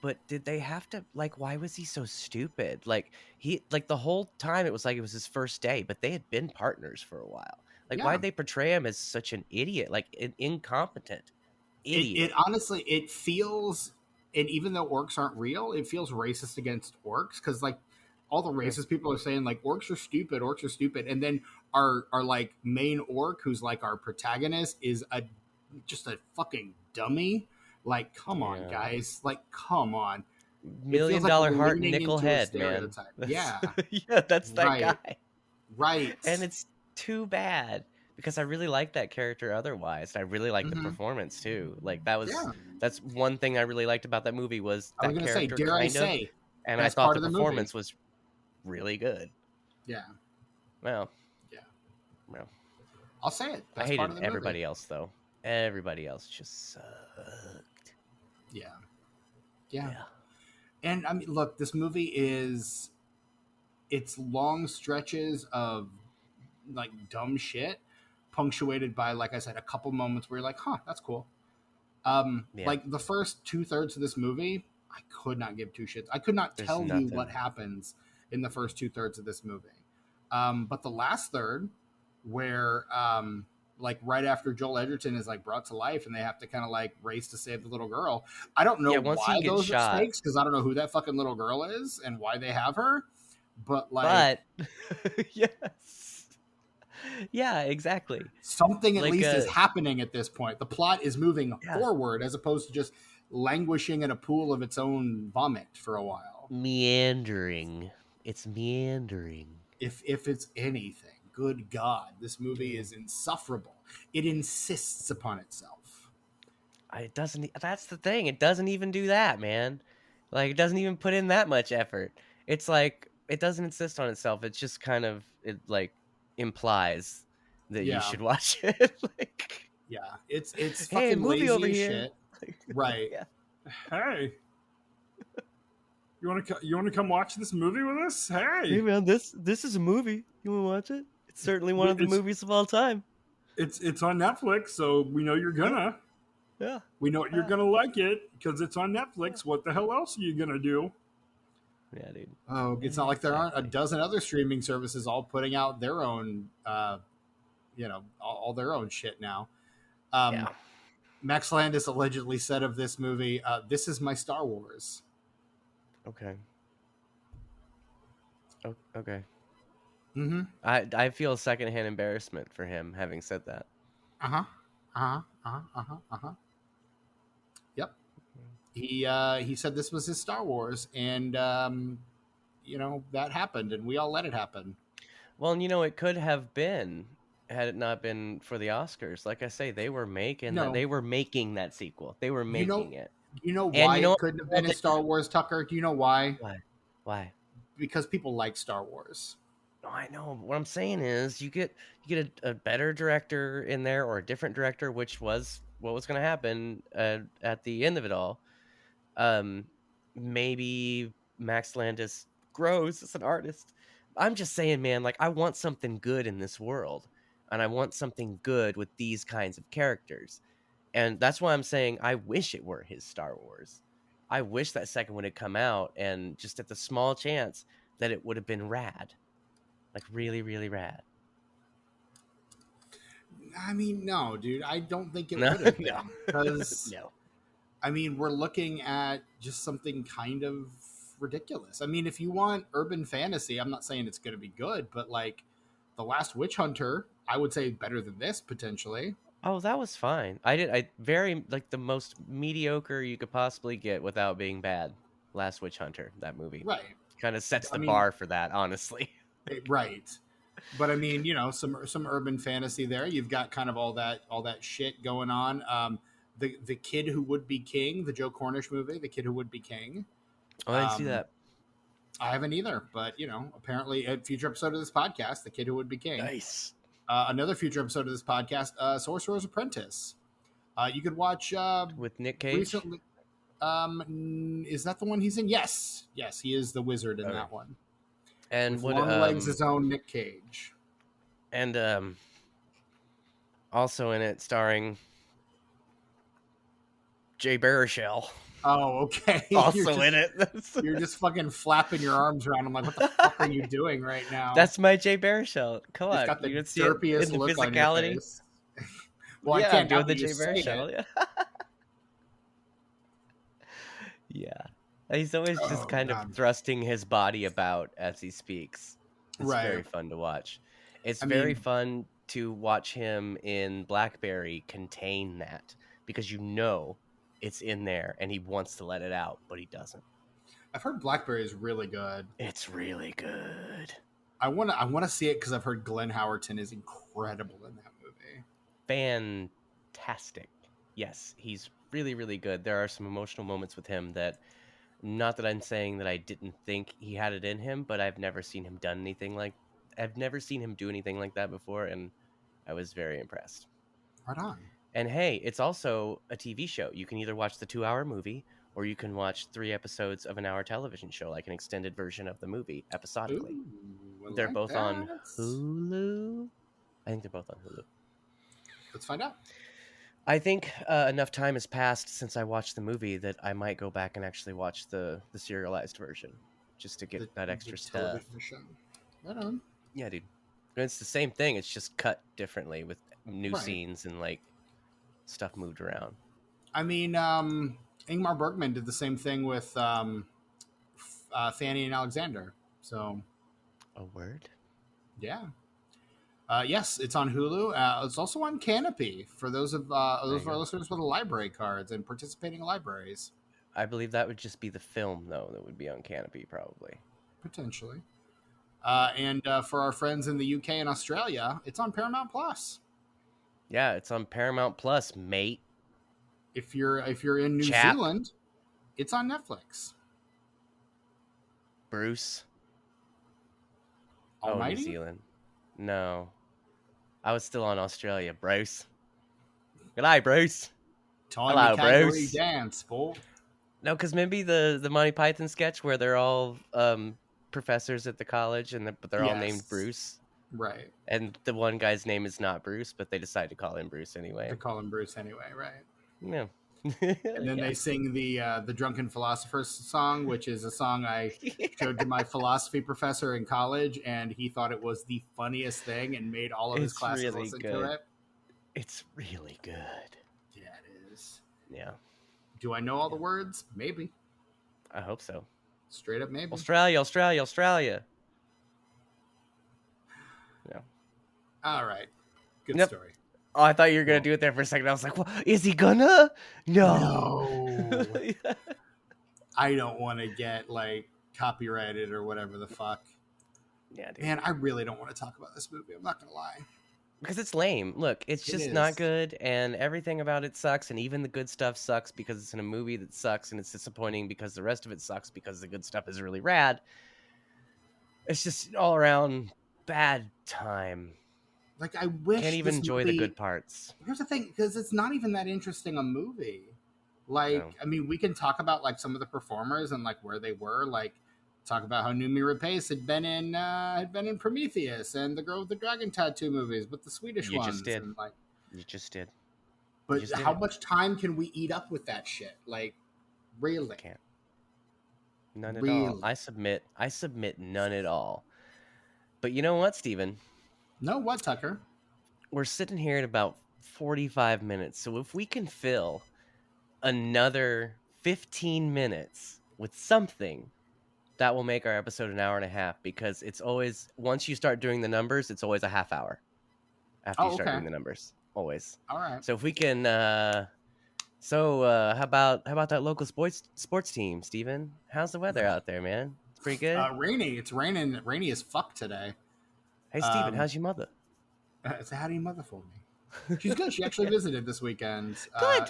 but did they have to like? Why was he so stupid? Like the whole time it was like it was his first day, but they had been partners for a while. Like yeah. why'd they portray him as such an idiot, like an incompetent It idiot? honestly it feels, and even though orcs aren't real, it feels racist against orcs because like all the Mm, racist people are saying like orcs are stupid, and then our like main orc who's like our protagonist is a just a fucking dummy. Like, come on, yeah. guys! Like, come on. It feels $1 million like we're heart leaning nickel into a head, man. stereotype. That's Yeah, yeah, that's that right, guy. And right. it's too bad because I really like that character otherwise. I really like the Hmm. performance too. Like Yeah, that's one thing I really liked about that movie was I was that gonna say, character dare I kind of, say, and I best thought part the of the movie. performance was really good. Yeah, Well, yeah. well, I'll say it. I Best part hated of the movie. everybody else though. Everybody else just sucked. Yeah, yeah. Yeah. And I mean, look, this movie is it's long stretches of like dumb shit, punctuated by, like I said, a couple moments where you're like, "Huh, that's cool." Yeah. Like the first 2/3 of this movie, I could not give two shits. I could not There's tell you what nothing. happens in the first 2/3 of this movie. But the last third, where like right after Joel Edgerton is like brought to life and they have to kind of like race to save the little girl. I don't know Yeah, once why he gets those are shot. stakes because I don't know who that fucking little girl is and why they have her. But like But yes. Yeah, exactly. something at Like least is happening at this point. The plot is moving yeah, forward as opposed to just languishing in a pool of its own vomit for a while. meandering. It's meandering. If it's anything, good God, this movie Yeah. is insufferable. It insists upon itself. It doesn't that's the thing. It doesn't even do that, man. Like it doesn't even put in that much effort. It's like it doesn't insist on itself. It's just kind of it like implies that you Yeah, should watch it. Like yeah. It's hey, fucking movie over lazy as here. shit. Right. Yeah. Hey, you want to come watch this movie with us? Hey Hey, man, this is a movie. You want to watch it? It's certainly one of the it's movies of all time. it's on Netflix, so we know you're Yeah. gonna. Yeah. We know you're Yeah. gonna like it because it's on Netflix. What the hell else are you gonna do? Yeah, dude. Oh, it's not like there aren't a Exactly. dozen other streaming services all putting out their own, all their own shit now. Yeah. Max Landis allegedly said of this movie, "This is my Star Wars." Okay. Okay. Mm-hmm. I feel secondhand embarrassment for him having said that. Uh huh. Uh huh. Uh huh. Uh huh. Uh huh. Yep. He said this was his Star Wars, and that happened, and we all let it happen. Well, and it could have been had it not been for the Oscars. Like I say, they were making that. No, They were making that sequel. They were you know, making it. you know And why it couldn't have been his Star Wars, Tucker. Do you know why? why? Why? Because people like Star Wars. No, I know. What I'm saying is, you get a better director in there or a different director, which was what was going to happen at the end of it all. Um, maybe Max Landis grows as an artist. I'm just saying, man, like I want something good in this world, and I want something good with these kinds of characters. And that's why I'm saying I wish it were his Star Wars. I wish that second one had come out and just at the small chance that it would have been rad. Like really, really rad. I mean, no, dude, I don't think it No, would have no, been because no. I mean, we're looking at just something kind of ridiculous. I mean, if you want urban fantasy, I'm not saying it's going to be good, but like The Last Witch Hunter, I would say better than this potentially. Oh, that was fine. I very like the most mediocre you could possibly get without being bad. Last Witch Hunter, that movie. Right. Kind of sets I the mean, bar for that, honestly. right. But I mean, some urban fantasy there. You've got kind of all that shit going on. The Kid Who Would Be King, the Joe Cornish movie, The Kid Who Would Be King. Oh, I didn't see Um, that. I haven't either, but apparently a future episode of this podcast, The Kid Who Would Be King. Nice. Another future episode of this podcast, Sorcerer's Apprentice. You could watch With Nick Cage? recently. Is that the one he's in? Yes, he is the wizard in Okay. that one. And With what long legs, his own Nick Cage. and also in it starring Jay Baruchel. Oh, okay. Also in it. You're just fucking flapping your arms around. I'm like, what the fuck are you doing right now? That's my Jay Baruchel. Come You've on, got the you didn't see it derpiest in the look on your physicality. face. Well, Yeah, I can't I'm doing now the that Jay you say Baruchel. it. Yeah. Yeah. He's always just Oh, kind of God. thrusting his body about as he speaks. It's Right. very fun to watch. It's I very mean- fun to watch him in Blackberry contain that because it's in there and he wants to let it out, but he doesn't. I've heard Blackberry is really good. It's really good. I wanna see it because I've heard Glenn Howerton is incredible in that movie. Fantastic. Yes, he's really, really good. There are some emotional moments with him that, not that I'm saying that I didn't think he had it in him, but I've never seen him do anything like that before, and I was very impressed. Right on. And hey, it's also a TV show. You can either watch the 2-hour movie, or you can watch 3 episodes of an hour television show, like an extended version of the movie, episodically. Ooh, I They're like both on that. Hulu. I think they're both on Hulu. Let's find out. I think enough time has passed since I watched the movie that I might go back and actually watch the serialized version, just to get that extra stuff. Television show. Right on. Yeah, dude. It's the same thing. It's just cut differently with new Right. scenes and like stuff moved around. I mean, Ingmar Bergman did the same thing with Fanny and Alexander. So, A word? yeah. Yes, it's on Hulu. It's also on Canopy for those of our listeners with library cards and participating libraries. I believe that would just be the film, though, that would be on Canopy, probably. Potentially. And for our friends in the UK and Australia, it's on Paramount Plus. Yeah, it's on Paramount Plus, mate. If you're in New Chap. Zealand, it's on Netflix. Bruce. Almighty? Oh, New Zealand. No. I was still on Australia, Bruce. Good eye, Bruce. Time Hello, to category Bruce. dance, boy. No, because maybe the Monty Python sketch where they're all professors at the college, but they're all named Bruce. Right. And the one guy's name is not Bruce, but they decide to call him Bruce anyway. They call him Bruce anyway, right? Yeah. And then they sing the Drunken Philosopher's song, which is a song I showed to my philosophy professor in college, and he thought it was the funniest thing and made all of his classes really listen good. to it. It's really good. Yeah, it is. Yeah. Do I know all the words? Maybe. I hope so. Straight up, maybe. Australia. Yeah. All right. Good Yep. story. Oh, I thought you were going to do it there for a second. I was like, well, is he gonna? No. I don't want to get like copyrighted or whatever the fuck. Yeah, dude. Man, I really don't want to talk about this movie. I'm not going to lie. Because it's lame. Look, it's just not good, and everything about it sucks, and even the good stuff sucks because it's in a movie that sucks, and it's disappointing because the rest of it sucks because the good stuff is really rad. It's just all around bad time. Like, I wish can't even enjoy the good parts. Here's the thing, because it's not even that interesting a movie. Like, no. I mean, we can talk about like some of the performers and like where they were. Like, talk about how Noomi Rapace had been in Prometheus and the Girl with the Dragon Tattoo movies, but the Swedish ones. Just did. And, like, you just did. But how much time can we eat up with that shit? Like, really? Can't. None at all. I submit none at all. But you know what, Steven? No, what, Tucker? We're sitting here at about 45 minutes. So if we can fill another 15 minutes with something, that will make our episode an hour and a half, because it's always, once you start doing the numbers, it's always a half hour after you start doing the numbers. Always. All right. So if we can, how about that local sports team, Steven? How's the weather out there, man? It's pretty good. Rainy. It's raining. Rainy as fuck today. Hey, Steven, how's your mother? So how do you mother for me? She's good. She actually visited this weekend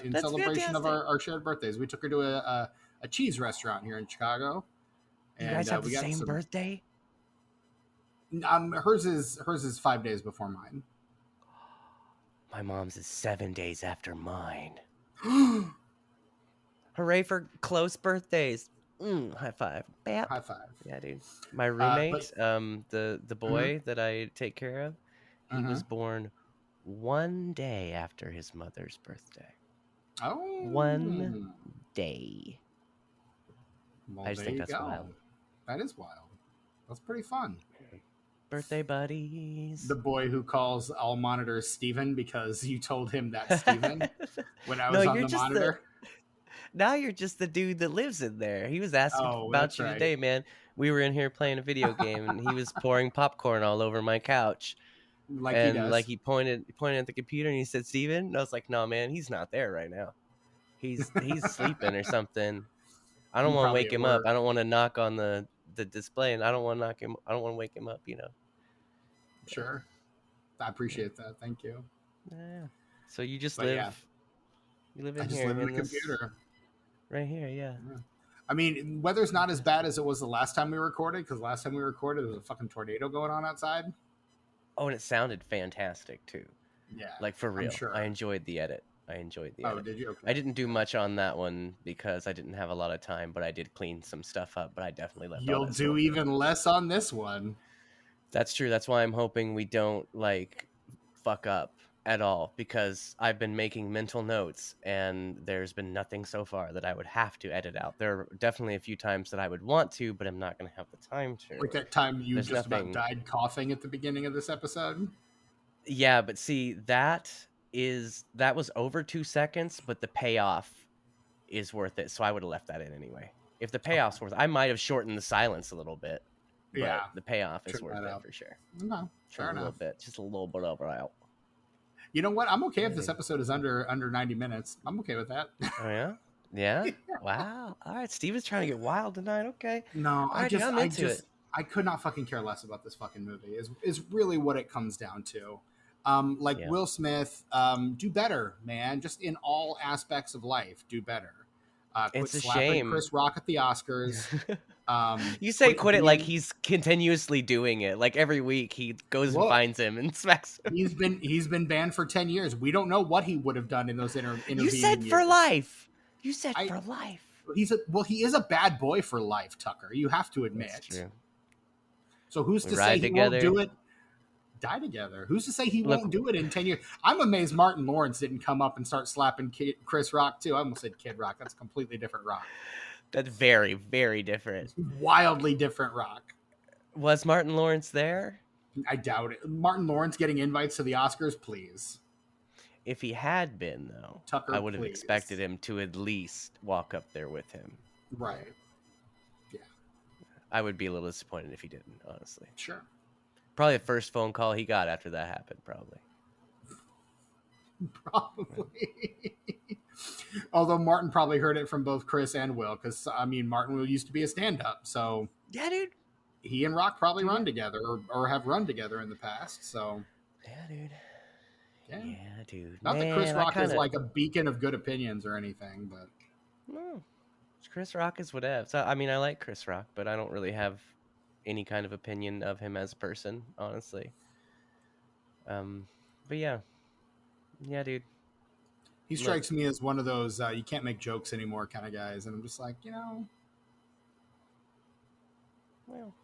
in That's celebration fantastic. of our shared birthdays. We took her to a cheese restaurant here in Chicago. You guys have the same birthday? Hers is 5 days before mine. My mom's is 7 days after mine. Hooray for close birthdays. High five. Bap. High five. Yeah, dude. My roommate, the boy that I take care of, he was born 1 day after his mother's birthday. Oh. 1 day. Well, I just think that's wild. That is wild. That's pretty fun. Birthday buddies. The boy who calls all monitors Steven because you told him that's Steven when I was on the monitor. Now you're just the dude that lives in there. He was asking about you today, man. We were in here playing a video game, and he was pouring popcorn all over my couch. He pointed at the computer, and he said, "Steven?" And I was like, "No, man, he's not there right now. He's sleeping or something." I don't want to Probably wake at him up. work. I don't want to knock on the display, and I don't want to knock him. I don't want to wake him up. Sure. I appreciate that. Thank you. Yeah. So you just But yeah, live. You live I in just here live in the in this computer. right here. Yeah. Yeah. I mean, weather's not as bad as it was the last time we recorded, because last time we recorded, there was a fucking tornado going on outside. Oh, and it sounded fantastic too. Yeah, Like for I'm real. I sure. enjoyed the edit. Oh, did you? I Okay. didn't do much on that one because I didn't have a lot of time, but I did clean some stuff up, but I definitely left all You'll that do stuff in. even less on this one. That's true. That's why I'm hoping we don't like fuck up at all, because I've been making mental notes and there's been nothing so far that I would have to edit out. There are definitely a few times that I would want to, but I'm not going to have the time to. Like that time you There's just about nothing. died coughing at the beginning of this episode. Yeah, but see, that was over 2 seconds, but the payoff is worth it. So I would have left that in anyway. If the payoff's worth, I might have shortened the silence a little bit, but Yeah, the payoff is trim worth that it out. for sure. No, fair enough. Just a little bit over out. You know what? I'm okay if Yeah, this dude. episode is under 90 minutes. I'm okay with that. Oh yeah, yeah. Wow. All right, Steven's trying to get wild tonight. Okay. No, All right, dude, I'm into it. I could not fucking care less about this fucking movie. Is really what it comes down to. Like Yeah. Will Smith, do better, man. Just in all aspects of life, do better. Quit It's a slapping shame. Chris Rock at the Oscars. You say quit it like being- he's continuously doing it. Like every week he goes and Look, finds him and smacks him. he's been banned for 10 years. We don't know what he would have done in those intervening You said for years. life. You said I- for life. He is a bad boy for life, Tucker. You have to admit. That's true. So who's We to say ride he together. won't do it? Die together. Who's to say he Look- won't do it in 10 years? I'm amazed Martin Lawrence didn't come up and start slapping Chris Rock too. I almost said Kid Rock. That's a completely different Rock. That's very, very different. Wildly different Rock. Was Martin Lawrence there? I doubt it. Martin Lawrence getting invites to the Oscars, please. If he had been, though, Tucker, I would have please. expected him to at least walk up there with him. Right. I would be a little disappointed if he didn't, honestly. Sure. Probably the first phone call he got after that happened, probably. Probably. Although Martin probably heard it from both Chris and Will, because, I mean, Martin Will used to be a stand-up, so Yeah, dude. he and Rock probably run together, or have run together in the past, so... Yeah, dude. Yeah. Yeah, dude. Not that Chris Man, Rock I is kinda... like a beacon of good opinions or anything, but No. Chris Rock is whatever. So, I mean, I like Chris Rock, but I don't really have any kind of opinion of him as a person, honestly. But yeah. Yeah, dude. he strikes me as one of those you can't make jokes anymore kind of guys, and I'm just like, Well,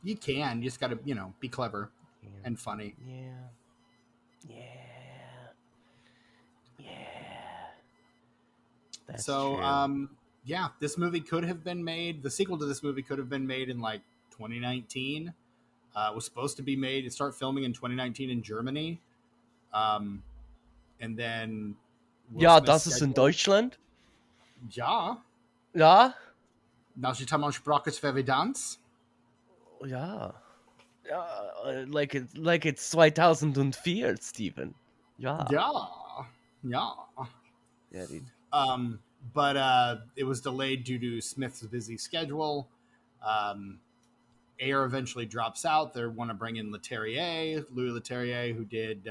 you can. You just got to, be clever yeah. and funny. Yeah. That's So, true. yeah, this movie could have been made. The sequel to this movie could have been made in like 2019. It was supposed to be made, start filming in 2019 in Germany. And then. Will Ja, Smith das ist in scheduled- Deutschland. Ja. Ja. Nachrichtensprache Evidenz. Ja. Ja, like it's 2004, Steven. Ja. Yeah. Yeah. Yeah, dude. But it was delayed due to Smith's busy schedule. Ayer eventually drops out. They want to bring in Louis Leterrier, who did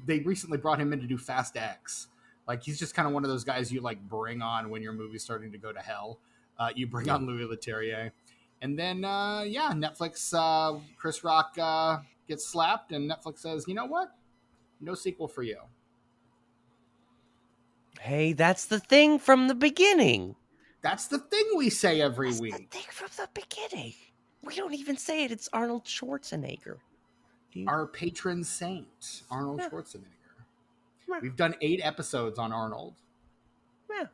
they recently brought him in to do Fast X. Like, he's just kind of one of those guys you like bring on when your movie's starting to go to hell. You bring on Louis Leterrier. And then Netflix, Chris Rock gets slapped, and Netflix says, you know what? No sequel for you. Hey, that's the thing from the beginning. That's the thing we say every That's week. the thing from the beginning. We don't even say it. It's Arnold Schwarzenegger. Dude. Our patron saint, Arnold Yeah. Schwarzenegger. Yeah. We've done 8 episodes on Arnold. Yeah.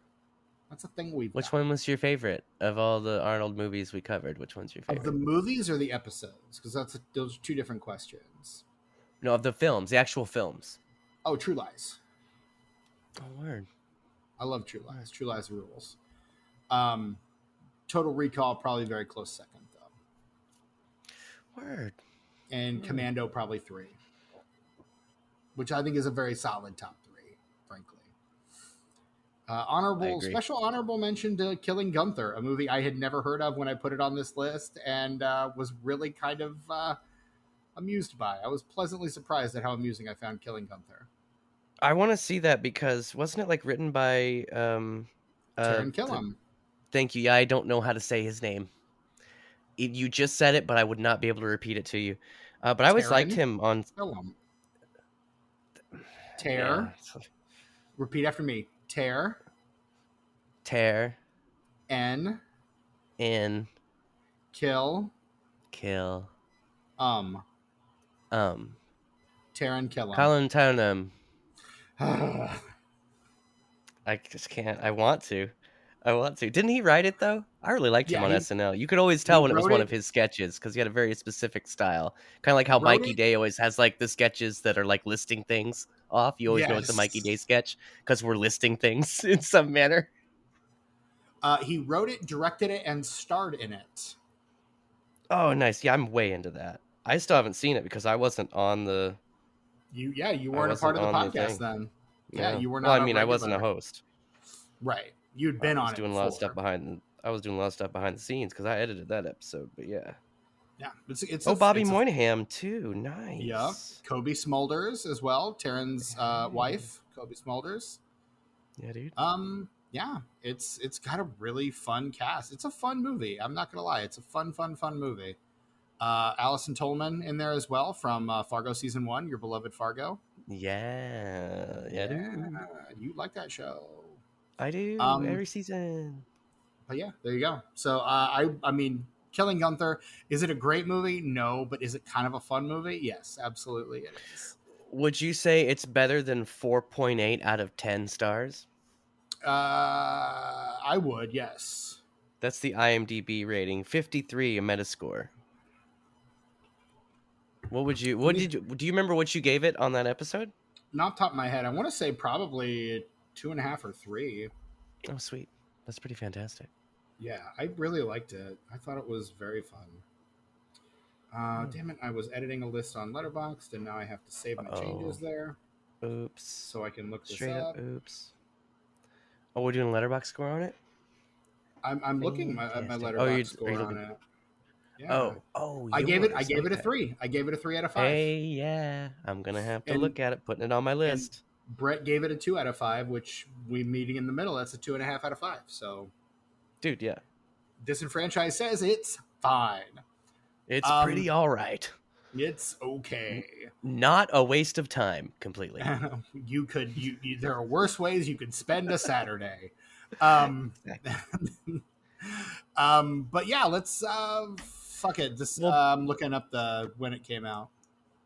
That's a thing we've Which done. one was your favorite of all the Arnold movies we covered? Which one's your Of favorite? the movies or the episodes? Because those are 2 different questions. No, of the films, the actual films. Oh, True Lies. Oh, word. I love True Lies. True Lies rules. Total Recall, probably very close second, though. Word. And Commando, probably 3. Which I think is a very solid top 3, frankly. I agree. Special honorable mention to Killing Gunther, a movie I had never heard of when I put it on this list, and was really kind of amused by. I was pleasantly surprised at how amusing I found Killing Gunther. I want to see that because wasn't it like written by Taron the Killam. thank you. Yeah, I don't know how to say his name. You just said it, but I would not be able to repeat it to you. But I always liked Taron him on Killam. yeah, Tear. Repeat after me. Tear. tear N. in Kill. kill Um. um Taron Killam. Colin Townham. I just can't. I want to. Didn't he write it though? I really liked him Yeah, on he SNL. You could always he tell when it was wrote one it. of his sketches because he had a very specific style. Kind of like how Wrote Mikey it. Day always has like the sketches that are like listing things off. You always know it's a Mikey Day Yes. sketch because we're listing things in some manner. He wrote it, directed it, and starred in it. Oh, nice. Yeah, I'm way into that. I still haven't seen it because You I weren't a wasn't part of the on the podcast thing. then. Yeah, Yeah. you were Well, I not a mean, I wasn't a regular. host. Right. You'd I been was on it doing a lot of stuff before. behind. I was doing a lot of stuff behind the scenes because I edited that episode. But yeah. Yeah. It's Oh, a Bobby it's a Moynihan too. yeah. Nice. Kobe Smulders as well. Taryn's Yeah. wife, Kobe Smulders. Yeah, dude. Yeah, it's got a really fun cast. It's a fun movie. I'm not gonna lie. It's a fun movie. Allison Tolman in there as well from Fargo season 1, your beloved Fargo. Yeah. Yeah, dude. You like that show. I do Um, every season. but yeah, there you go. So I mean, Killing Gunther, is it a great movie? No, but is it kind of a fun movie? Yes, absolutely it is. Would you say it's better than 4.8 out of 10 stars? I would, yes. That's the IMDb rating. 53 a Metascore. Let me, Do you remember what you gave it on that episode? not off the top of my head, I want to say probably 2.5 or 3. Oh, sweet. That's pretty fantastic. Yeah, I really liked it. I thought it was very fun. Damn it, I was editing a list on Letterboxd, and now I have to save my changes there Oops. so I can look this Straight up. up oops. Oh, we're doing a Letterboxd score on it? I'm looking at my Fantastic. Letterboxd Are score you on looking? it. Yeah, I gave it a Okay. 3. I gave it a 3 out of 5. Hey, yeah. I'm gonna have to And look at it, putting it on my and list. Brett gave it a 2 out of 5, which we meeting in the middle. That's a 2.5 out of 5. So Dude, yeah. Disenfranchised says it's fine. It's Um, pretty all right. it's okay. Not a waste of time completely. There are worse ways you could spend a Saturday. Um, but yeah, let's fuck it. Just Well, looking up the when it came out.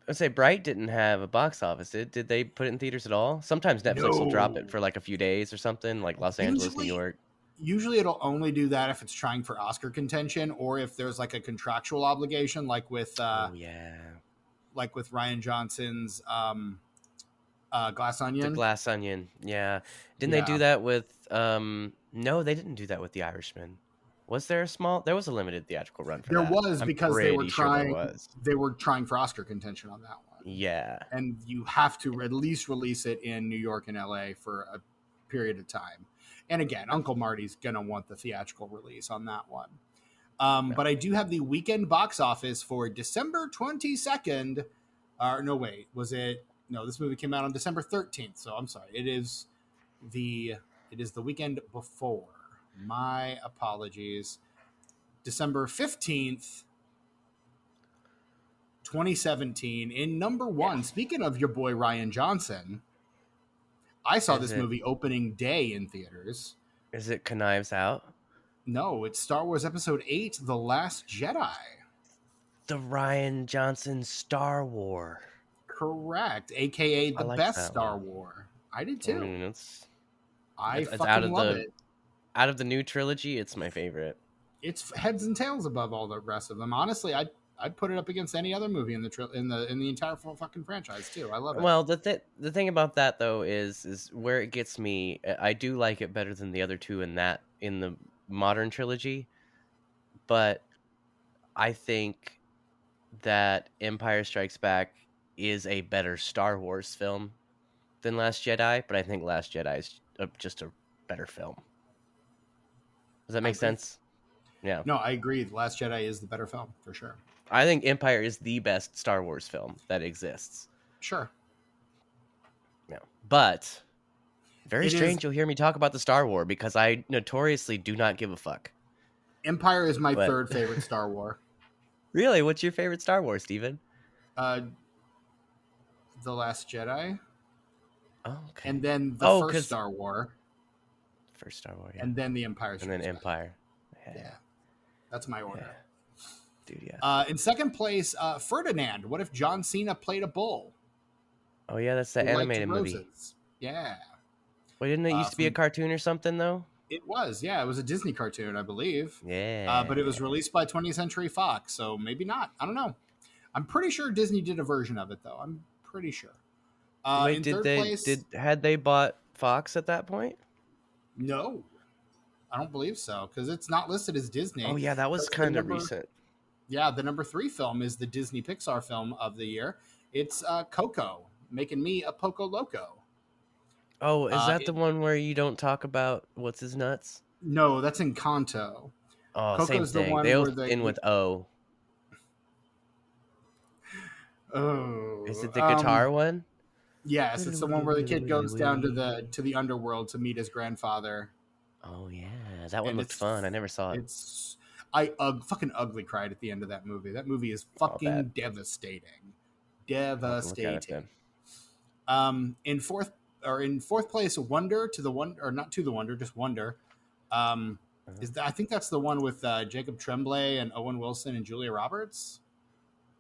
I'd say Bright didn't have a box office. Did they put it in theaters at all? Sometimes Netflix will drop it No. for like a few days or something, like Los Angeles, New Usually York. usually it'll only do that if it's trying for Oscar contention or if there's like a contractual obligation Oh yeah. like with Ryan Johnson's Glass The Onion. Glass Onion. Yeah. Didn't they do Yeah. that with no, they didn't do that with The Irishman. There was a limited theatrical run for There that. was I'm because they were pretty sure there trying was. for Oscar contention on that one. Yeah. And you have to at least release it in New York and LA for a period of time. And again, Uncle Marty's gonna want the theatrical release on that one. No. But I do have the weekend box office for December 22nd. No, wait, was it? No, this movie came out on December 13th. So I'm sorry. It is the weekend before. My apologies. December 15th, 2017, in number one. Yeah. Speaking of your boy Ryan Johnson, I saw Is this it movie opening day in theaters. Knives Out? No, it's Star Wars Episode 8, The Last Jedi. The Ryan Johnson Star War. Correct, aka I the liked best that Star one. War. I did I too. mean, I it's fucking love it. out of the new trilogy, it's my favorite. It's heads and tails above all the rest of them. Honestly, I'd put it up against any other movie in the entire fucking franchise too. I love it. Well, the thing about that though is where it gets me. I do like it better than the other two in the modern trilogy, but I think that Empire Strikes Back is a better Star Wars film than Last Jedi. But I think Last Jedi is just a better film. Does that I make agree. sense? Yeah. No, I agree. The Last Jedi is the better film for sure. I think Empire is the best Star Wars film that exists. Sure. Yeah. But very It is. strange you'll hear me talk about the Star Wars because I notoriously do not give a fuck. Empire is my But third favorite Star Wars. really, what's your favorite Star Wars, Steven? Uh, the Last Jedi, Oh, okay. and then the Oh, first because Star Wars, first Star Wars, yeah. and then the Empire And then Strikes Back. Empire. Yeah, that's my order. Yeah. Dude, yeah. In second place, Ferdinand. What if John Cena played a bull? Oh, yeah, that's the Who liked animated movie. roses? Yeah. Wait, didn't it used to be a cartoon or something, though? It was, yeah. It was a Disney cartoon, I believe. Yeah. But it was released by 20th Century Fox, so maybe not. I don't know. I'm pretty sure Disney did a version of it, though. I'm pretty sure. Wait, in did third they place, had they bought Fox at that point? no, I don't believe so because it's not listed as Disney. Oh yeah, that was That's the kind of number- recent. Yeah, the number 3 film is the Disney Pixar film of the year. It's Coco, making me a Poco Loco. Oh, is that the one where you don't talk about what's his nuts? No, that's Encanto. Oh, Coco's same the thing. one They where both the- end with O. Oh, Is it the guitar one? Yes, it's the one where the kid goes down to the underworld to meet his grandfather. Oh yeah, that one And looked it's- fun. I never saw it. I fucking ugly cried at the end of that movie. That movie is fucking bad. devastating. Look at it Devastating. then. In fourth place, Wonder to the One, or not to the Wonder, just Wonder. I think that's the one with Jacob Tremblay and Owen Wilson and Julia Roberts.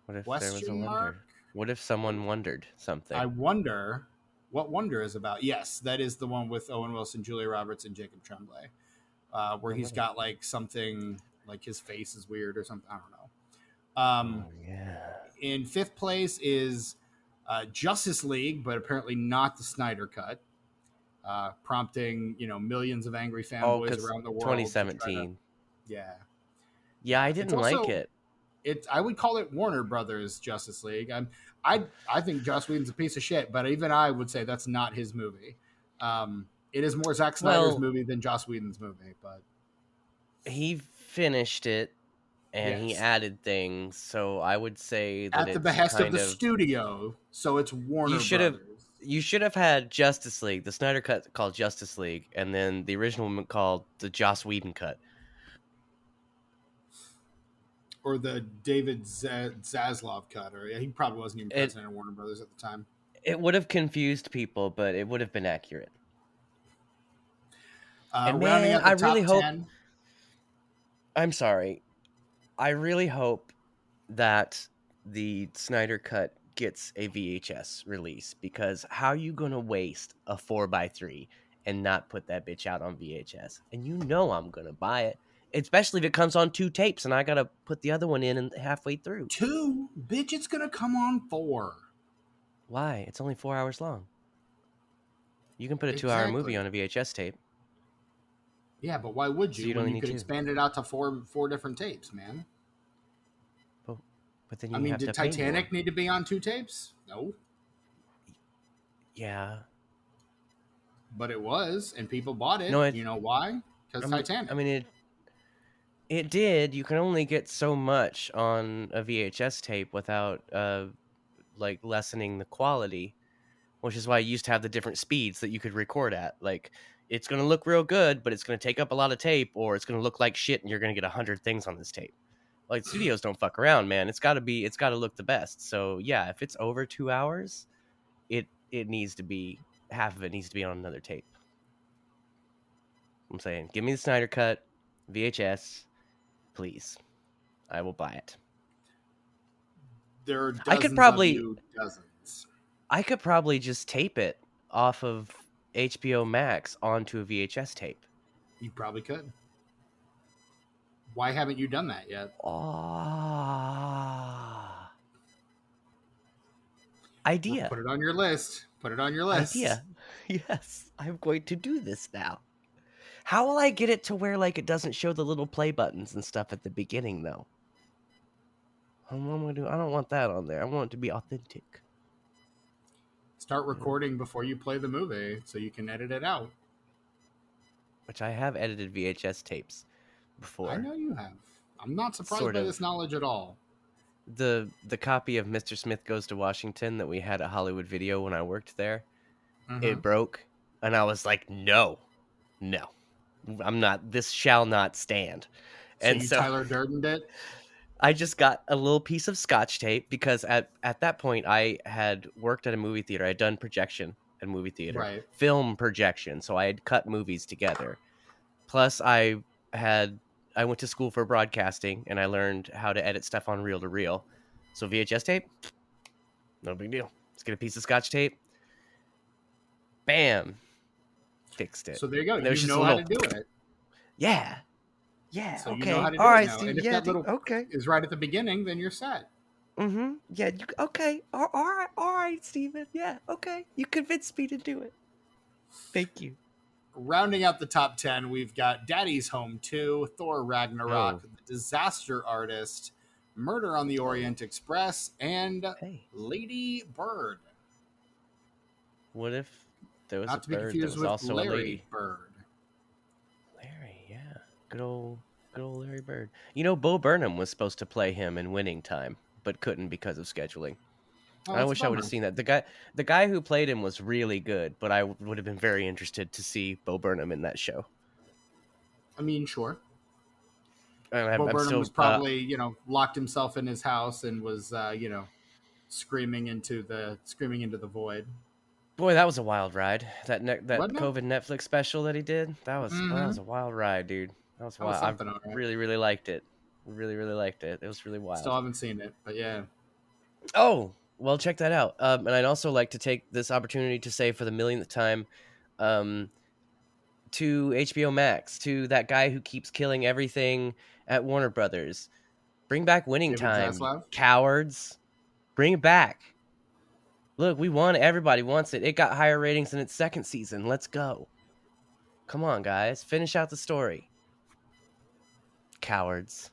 What if there was a Question wonder? mark? What if someone wondered something? I wonder what Wonder is about. Yes, that is the one with Owen Wilson, Julia Roberts, and Jacob Tremblay, where he's got like something like his face is weird or something. I don't know. Oh yeah. In fifth place is Justice League, but apparently not the Snyder Cut, prompting millions of angry fanboys 'cause around the world. 2017. Yeah, Yeah, I didn't also- like it. I would call it Warner Brothers Justice League. I think Joss Whedon's a piece of shit, but even I would say that's not his movie. It is more Zack Snyder's movie than Joss Whedon's movie, but He finished it and he Yes. added things, so I would say that at the it's behest of kind the studio, so it's Warner Brothers. You should have had Justice League, the Snyder cut called Justice League, and then the original one called the Joss Whedon cut. Or the David Zaslav cut, or he probably wasn't even president of Warner Brothers at the time. It would have confused people, but it would have been accurate. And Rounding man, out the I top really hope. 10, I'm sorry. I really hope that the Snyder cut gets a VHS release, because how are you going to waste a 4x3 and not put that bitch out on VHS? And you know I'm going to buy it, especially if it comes on 2 tapes and I got to put the other one in and halfway through. 2, bitch, it's gonna come on 4. Why? It's only 4 hours long. You can put a 2-hour movie Exactly. on a VHS tape. Yeah, but why would So you you'd when only you need could 2. expand it out to four different tapes, man? But then you I mean, have did to pay Titanic more. need to be on 2 tapes? No, Yeah. but it was, and people bought it. No, it- You know why? Because Titanic. I mean, it did. You can only get so much on a VHS tape without like lessening the quality, which is why you used to have the different speeds that you could record at. Like, it's going to look real good, but it's going to take up a lot of tape, or it's going to look like shit and you're going to get 100 things on this tape. Like, studios don't fuck around, man. It's got to look the best. So yeah, if it's over 2 hours, it needs to be, half of it needs to be on another tape. I'm saying, give me the Snyder cut, VHS, please. I will buy it. There are I could dozens probably- of you, dozens. I could probably just tape it off of HBO Max onto a VHS tape. You probably could. Why haven't you done that yet? Idea. Put it on your list. Put it on your list. Idea. Yes, I'm going to do this now. How will I get it to where like it doesn't show the little play buttons and stuff at the beginning though? What am I gonna do? I don't want that on there. I want it to be authentic. Start recording before you play the movie so you can edit it out. which I have edited VHS tapes I before. know you have. I'm not surprised Sort by of. this knowledge at all. The copy of Mr. Smith Goes to Washington that we had at Hollywood Video when I worked there, Mm-hmm. it broke, and I was like, no, I'm not. This shall not stand. So And you so Tyler Durden it? I just got a little piece of Scotch tape because at that point I had worked at a movie theater. I had done projection at a movie theater, Right. film projection. So I had cut movies together. Plus had I went to school for broadcasting and I learned how to edit stuff on reel to reel. So VHS tape, no big deal. Let's get a piece of Scotch tape. Bam, fixed it. So there you go. And there was You just a know how little, to do it. yeah, So you know how okay, to all do it right, now. Steve, And if yeah, that little okay. is right at the beginning, then you're set. Mm-hmm. Yeah. Okay. All right, Steven. Yeah. Okay. You convinced me to do it. Thank you. Rounding out the top 10, we've got Daddy's Home 2, Thor Ragnarok, Oh. The Disaster Artist, Murder on the Orient Express, and Hey. Lady Bird. What if there was Not a to be bird that confused was with also a Larry lady? Bird. Larry. Yeah. Good old Larry Bird. You know, Bo Burnham was supposed to play him in Winning Time, but couldn't because of scheduling. Oh, I that's a wish I would bummer. have seen that. The guy who played him was really good, but I would have been very interested to see Bo Burnham in that show. I mean, sure. And Bo I'm Burnham was still probably, locked himself in his house and was, screaming into the void. boy, that was a wild ride. That Wasn't it? COVID Netflix special that he did, that was Mm-hmm. a wild ride, dude. That was That was wild. I something, all right. really liked it. Really liked it. It was really Still wild. haven't seen it, but yeah. Oh, well, check that out. And I'd also like to take this opportunity to say for the millionth time, to HBO Max, to that guy who keeps killing everything at Warner Brothers, bring back Winning David Time, you Zaslav. cowards. Bring it back. Look, we won. Everybody wants it. It got higher ratings in its second season. Let's go. Come on, guys. Finish out the story. Cowards.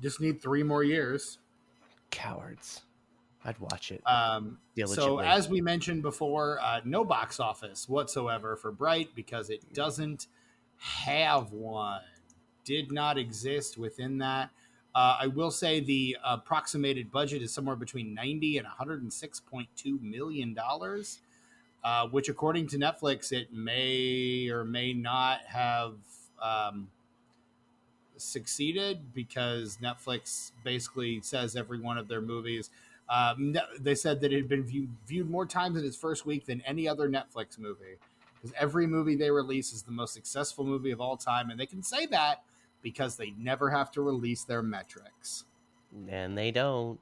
Just need 3 more years. Cowards. I'd watch it So diligently. as we mentioned before, no box office whatsoever for Bright because it doesn't have one. Did not exist within that. I will say the approximated budget is somewhere between 90 and 106.2 million dollars, which according to Netflix, it may or may not have succeeded because Netflix basically says every one of their movies. They said that it had been viewed more times in its first week than any other Netflix movie because every movie they release is the most successful movie of all time, and they can say that because they never have to release their metrics, And they don't.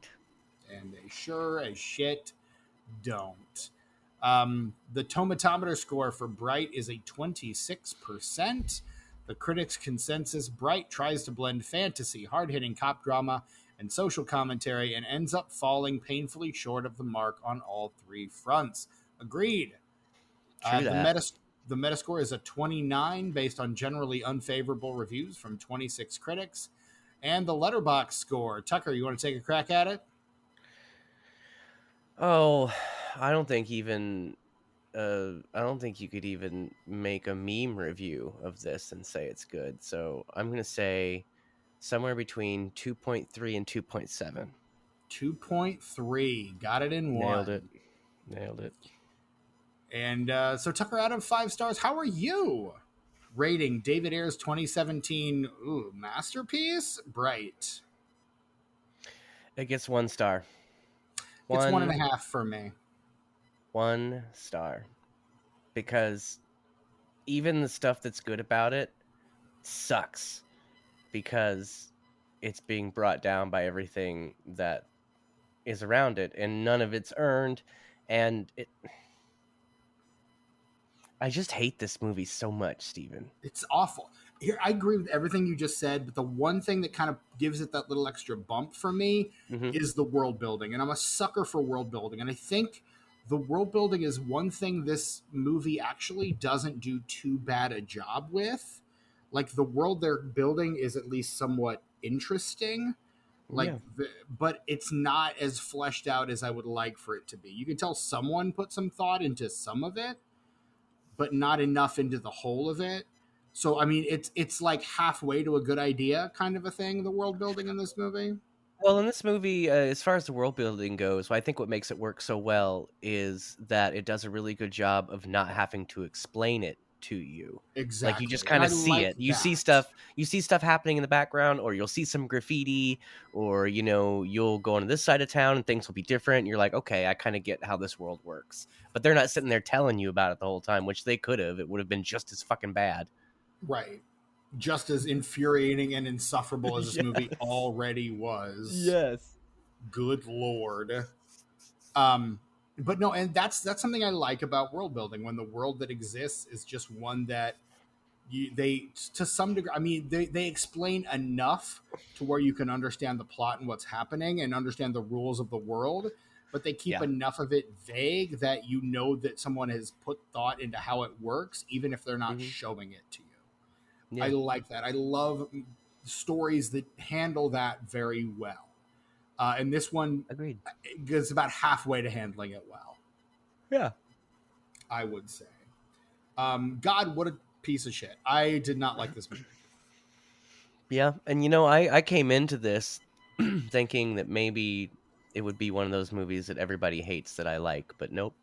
and they sure as shit don't. The tomatometer score for Bright is a 26%. The critics' consensus: Bright tries to blend fantasy, hard-hitting cop drama, and social commentary and ends up falling painfully short of the mark on all 3 fronts. Agreed. True that. The Metascore is a 29 based on generally unfavorable reviews from 26 critics. And the Letterboxd score. Tucker, you want to take a crack at it? Oh, I don't think you could even make a meme review of this and say it's good. So I'm going to say somewhere between 2.3 and 2.7. 2.3. Got it in Nailed one. it. And so, Tucker, out of 5 stars, how are you rating David Ayer's 2017 masterpiece, Bright? It gets 1 star. It's 1.5 for me. 1 star. Because even the stuff that's good about it sucks because it's being brought down by everything that is around it, and none of it's earned. And I just hate this movie so much, Steven. It's awful. Here, I agree with everything you just said, but the one thing that kind of gives it that little extra bump for me is the world building. And I'm a sucker for world building. And I think the world building is one thing this movie actually doesn't do too bad a job with. Like, the world they're building is at least somewhat interesting. But it's not as fleshed out as I would like for it to be. You can tell someone put some thought into some of it, but not enough into the whole of it. So I mean, it's like halfway to a good idea, kind of a thing. The world building in this movie. Well, in this movie, as far as the world building goes, I think what makes it work so well is that it does a really good job of not having to explain it to you. Like you just Exactly, and kind I of see like it. that. You see stuff happening in the background, or you'll see some graffiti, or you'll go into this side of town and things will be different. And you're like, okay, I kind of get how this world works. But they're not sitting there telling you about it the whole time, which they could have. It would have been just as fucking bad. Right. Just as infuriating and insufferable as this movie Yes. already was. Yes. Good lord. Um, but no, and that's something I like about world building, when the world that exists is just one that they, to some degree, I mean, they explain enough to where you can understand the plot and what's happening and understand the rules of the world, but they keep Yeah. enough of it vague that you know that someone has put thought into how it works, even if they're not Mhm. showing it to you. I Yeah. like that. I love stories that handle that very well. And this one Agreed. is about halfway to handling it well, Yeah. I would say. God, what a piece of shit. I did not like this movie. Yeah, and I came into this thinking that maybe it would be one of those movies that everybody hates that I like, but nope.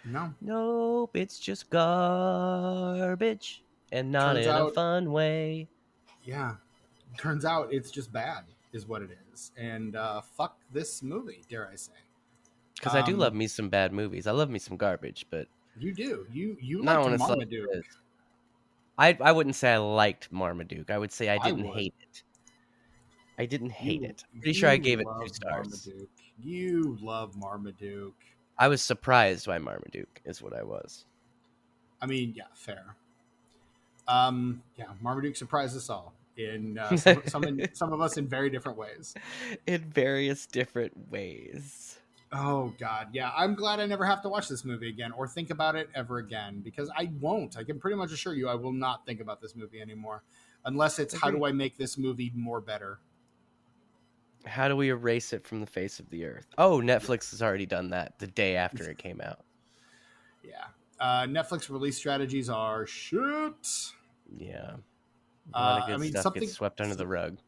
No. Nope, it's just garbage and not Turns in a out, fun way. yeah. Turns out it's just bad, is what it is. And fuck this movie, dare I say. Because I do Um, love me some bad movies. I love me some garbage, but you do. You not liked when it's like Marmaduke. this. I wouldn't say I liked Marmaduke. I would say I I didn't would. hate it. I didn't hate You it. Pretty sure I you gave it love 2 stars. Marmaduke. You love Marmaduke. I was surprised by Marmaduke, is what I was. I mean, yeah, fair. Yeah, Marmaduke surprised us all in some of us in very different ways. In various different ways. Oh God, yeah. I'm glad I never have to watch this movie again or think about it ever again, because I won't. I can pretty much assure you I will not think about this movie anymore, unless it's how do Agreed. I make this movie more better. How do we erase it from the face of the earth? Oh, Yeah, Netflix has already done that the day after it came out. yeah. Netflix release strategies are shit. Yeah. A lot of I good mean, stuff gets swept under the rug.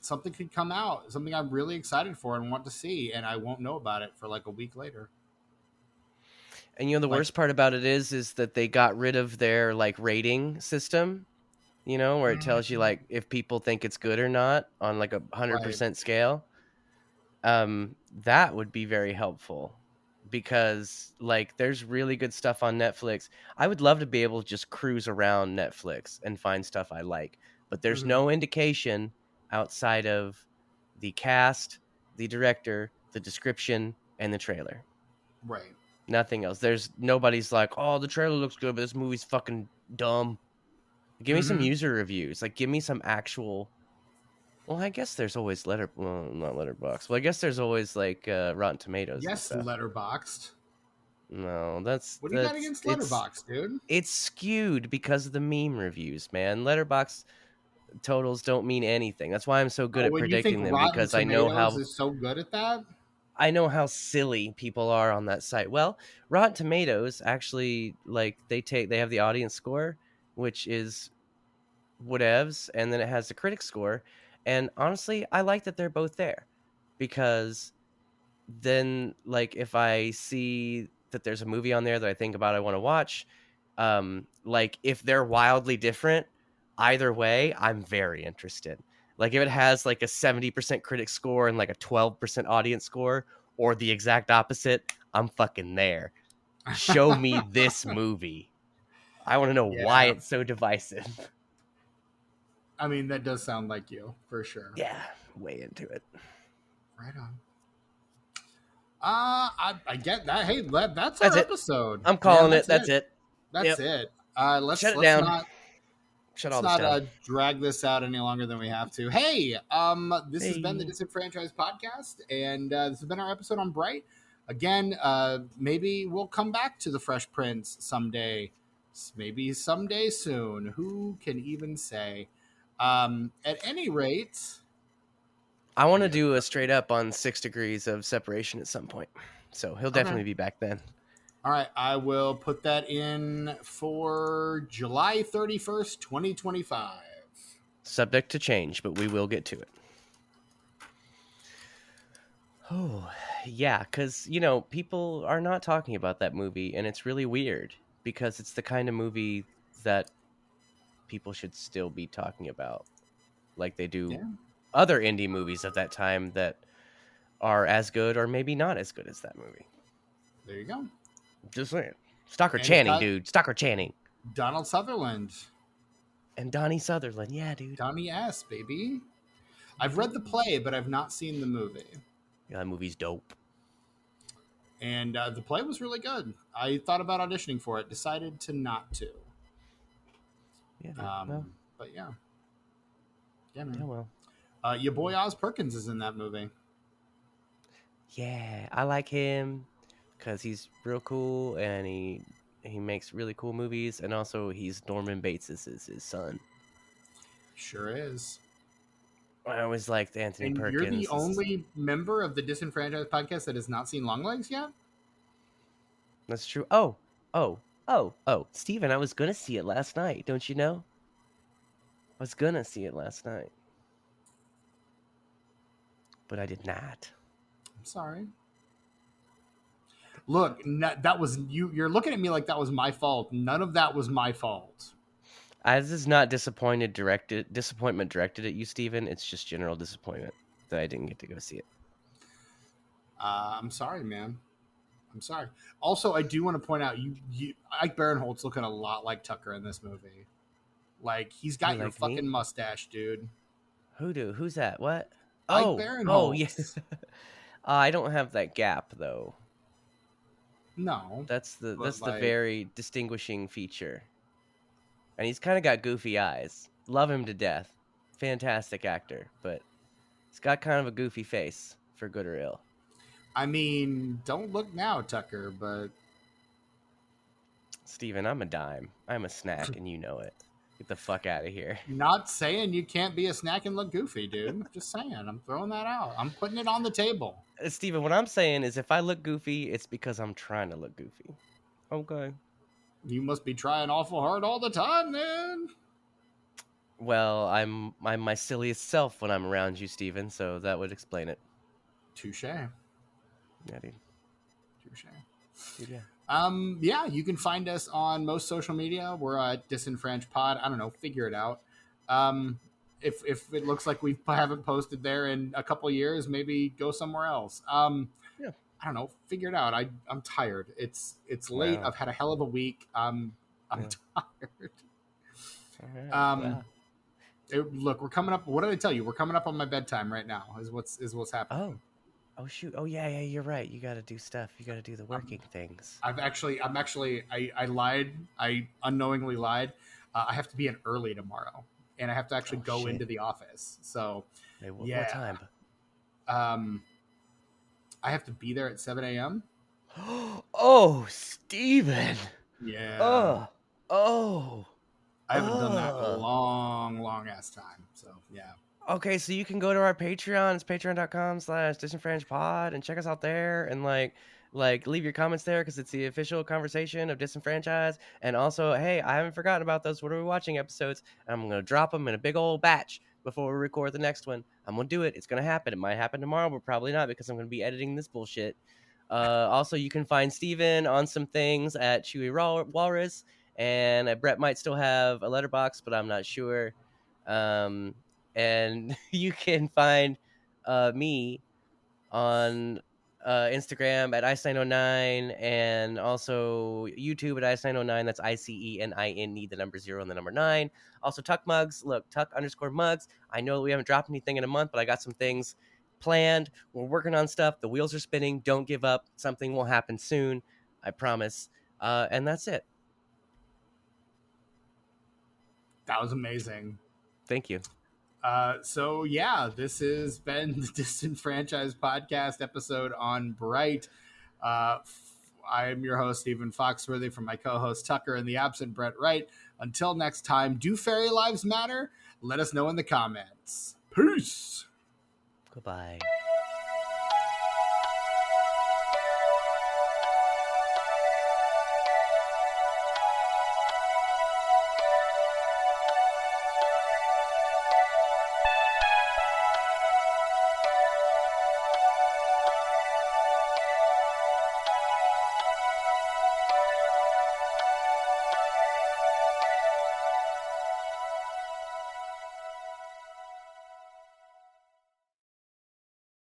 something could come out, something I'm really excited for and want to see, and I won't know about it for like a week later. And the Like, worst part about it is that they got rid of their like rating system, where it tells you like if people think it's good or not on like a right. 100% scale. That would be very helpful because like there's really good stuff on Netflix. I would love to be able to just cruise around Netflix and find stuff I like, but there's Mhm. no indication outside of the cast, the director, the description, and the trailer. Right. Nothing else. There's nobody's like, "Oh, the trailer looks good, but this movie's fucking dumb." Give me some Mm-hmm. user reviews. Like give me some actual. Well, I guess there's always not Letterboxd. Well, I guess there's always like Rotten Tomatoes and Yes, stuff. Letterboxd. No, that's What do you got that's against Letterboxd, dude? it's skewed because of the meme reviews, man. Letterbox totals don't mean anything. That's why I'm so good Oh, at when you think predicting them Rotten because Tomatoes is so good at that? I know how silly people are on that site. Well, Rotten Tomatoes actually like they have the audience score, which is whatevs, and then it has the critic score. And honestly, I like that they're both there because then like if I see that there's a movie on there that I think about I want to watch, like if they're wildly different, either way, I'm very interested. Like if it has like a 70% critic score and like a 12% audience score, or the exact opposite, I'm fucking there. Show me this movie. I want to know why Yeah. it's so divisive. I mean, that does sound like you, for sure. Yeah, way into it. Right on. I get that. Hey, that's That's our it. episode. I'm Man, calling it. That's it. That's Yep. it. Shut it Let's down. not Shut all this down. drag this out any longer than we have to. Hey, this has been the Hey. Disenfranchised Podcast, and this has been our episode on Bright. Again, maybe we'll come back to the Fresh Prince someday. Maybe someday soon. Who can even say? At any rate, I want to yeah. do a straight up on 6 degrees of separation at some point. So he'll Okay. definitely be back then. All right, I will put that in for July 31st, 2025. Subject to change, but we will get to it. Oh, yeah, because, people are not talking about that movie, and it's really weird because it's the kind of movie that people should still be talking about, like they do Yeah, other indie movies of that time that are as good or maybe not as good as that movie. there you go. Just saying. Stockard And it's Channing, got dude. Stockard Channing. Donald Sutherland. And Donnie Sutherland. Yeah, dude. Donnie S, baby. I've read the play, but I've not seen the movie. Yeah, that movie's dope. And the play was really good. I thought about auditioning for it, decided to not to. Yeah, dude. Well, But yeah. Yeah, man. yeah, well. Your boy Oz Perkins is in that movie. Yeah, I like him because he's real cool and he makes really cool movies, and also he's Norman Bates' his son. Sure is. I always liked Anthony And Perkins. you're the only member of the Disenfranchised podcast that has not seen Longlegs yet? That's true. Oh, Steven, I was gonna see it last night, don't you know? I was gonna see it last night. But I did not. I'm sorry. Look, that was you. You're looking at me like that was my fault. None of that was my fault. This is not disappointment directed at you, Steven. It's just general disappointment that I didn't get to go see it. I'm sorry, man. I'm sorry. Also, I do want to point out you Ike Barinholtz looking a lot like Tucker in this movie. Like he's got your fucking mustache, dude. Who's that? What? Ike Oh, Barinholtz. yes. I don't have that gap though. No, that's the very distinguishing feature. And he's kind of got goofy eyes. Love him to death. Fantastic actor, but he's got kind of a goofy face, for good or ill. I mean, don't look now, Tucker, but Steven, I'm a dime. I'm a snack, and you know it. Get the fuck out of here. Not saying you can't be a snack and look goofy, dude. Just saying. I'm throwing that out. I'm putting it on the table. Steven, what I'm saying is if I look goofy, it's because I'm trying to look goofy. Okay. You must be trying awful hard all the time, then. Well, I'm my silliest self when I'm around you, Steven, so that would explain it. Touche. Yeah, dude. Touche. Dude, yeah. Yeah, you can find us on most social media. We're at Disenfranchised Pod. I don't know, figure it out. If it looks like we haven't posted there in a couple of years, maybe go somewhere else. Yeah. I don't know, figure it out. I'm tired. It's late. Wow. I've had a hell of a week. I'm tired. All right. Wow. Look, we're coming up. What did I tell you? We're coming up on my bedtime right now. Is what's happening. Oh shoot. Oh yeah. You're right. You got to do stuff. You got to do the working things. I lied. I unknowingly lied. I have to be in early tomorrow, and I have to actually go into the office. So, what time? I have to be there at 7 a.m. Oh, Steven. Yeah. Oh. I haven't done that in a long ass time. So, yeah. Okay, so you can go to our Patreon. It's patreon.com/disenfranchised and check us out there and like leave your comments there because it's the official conversation of Disenfranchised. And also, hey, I haven't forgotten about those What Are We Watching episodes. I'm going to drop them in a big old batch before we record the next one. I'm going to do it. It's going to happen. It might happen tomorrow, but probably not because I'm going to be editing this bullshit. Also, you can find Steven on some things at Chewy Walrus. And Brett might still have a Letterboxd, but I'm not sure. And you can find me on Instagram at Ice909 and also YouTube at Ice909. That's ICENINE, the number 0 and the number 9. Also, Tuck Mugs. Look, Tuck_Mugs. I know we haven't dropped anything in a month, but I got some things planned. We're working on stuff. The wheels are spinning. Don't give up. Something will happen soon. I promise. And that's it. That was amazing. Thank you. So yeah, this has been the Disenfranchised Podcast episode on Bright. I am your host, Stephen Foxworthy, from my co-host Tucker and the absent Brett Wright. Until next time, do fairy lives matter? Let us know in the comments. Peace. Goodbye.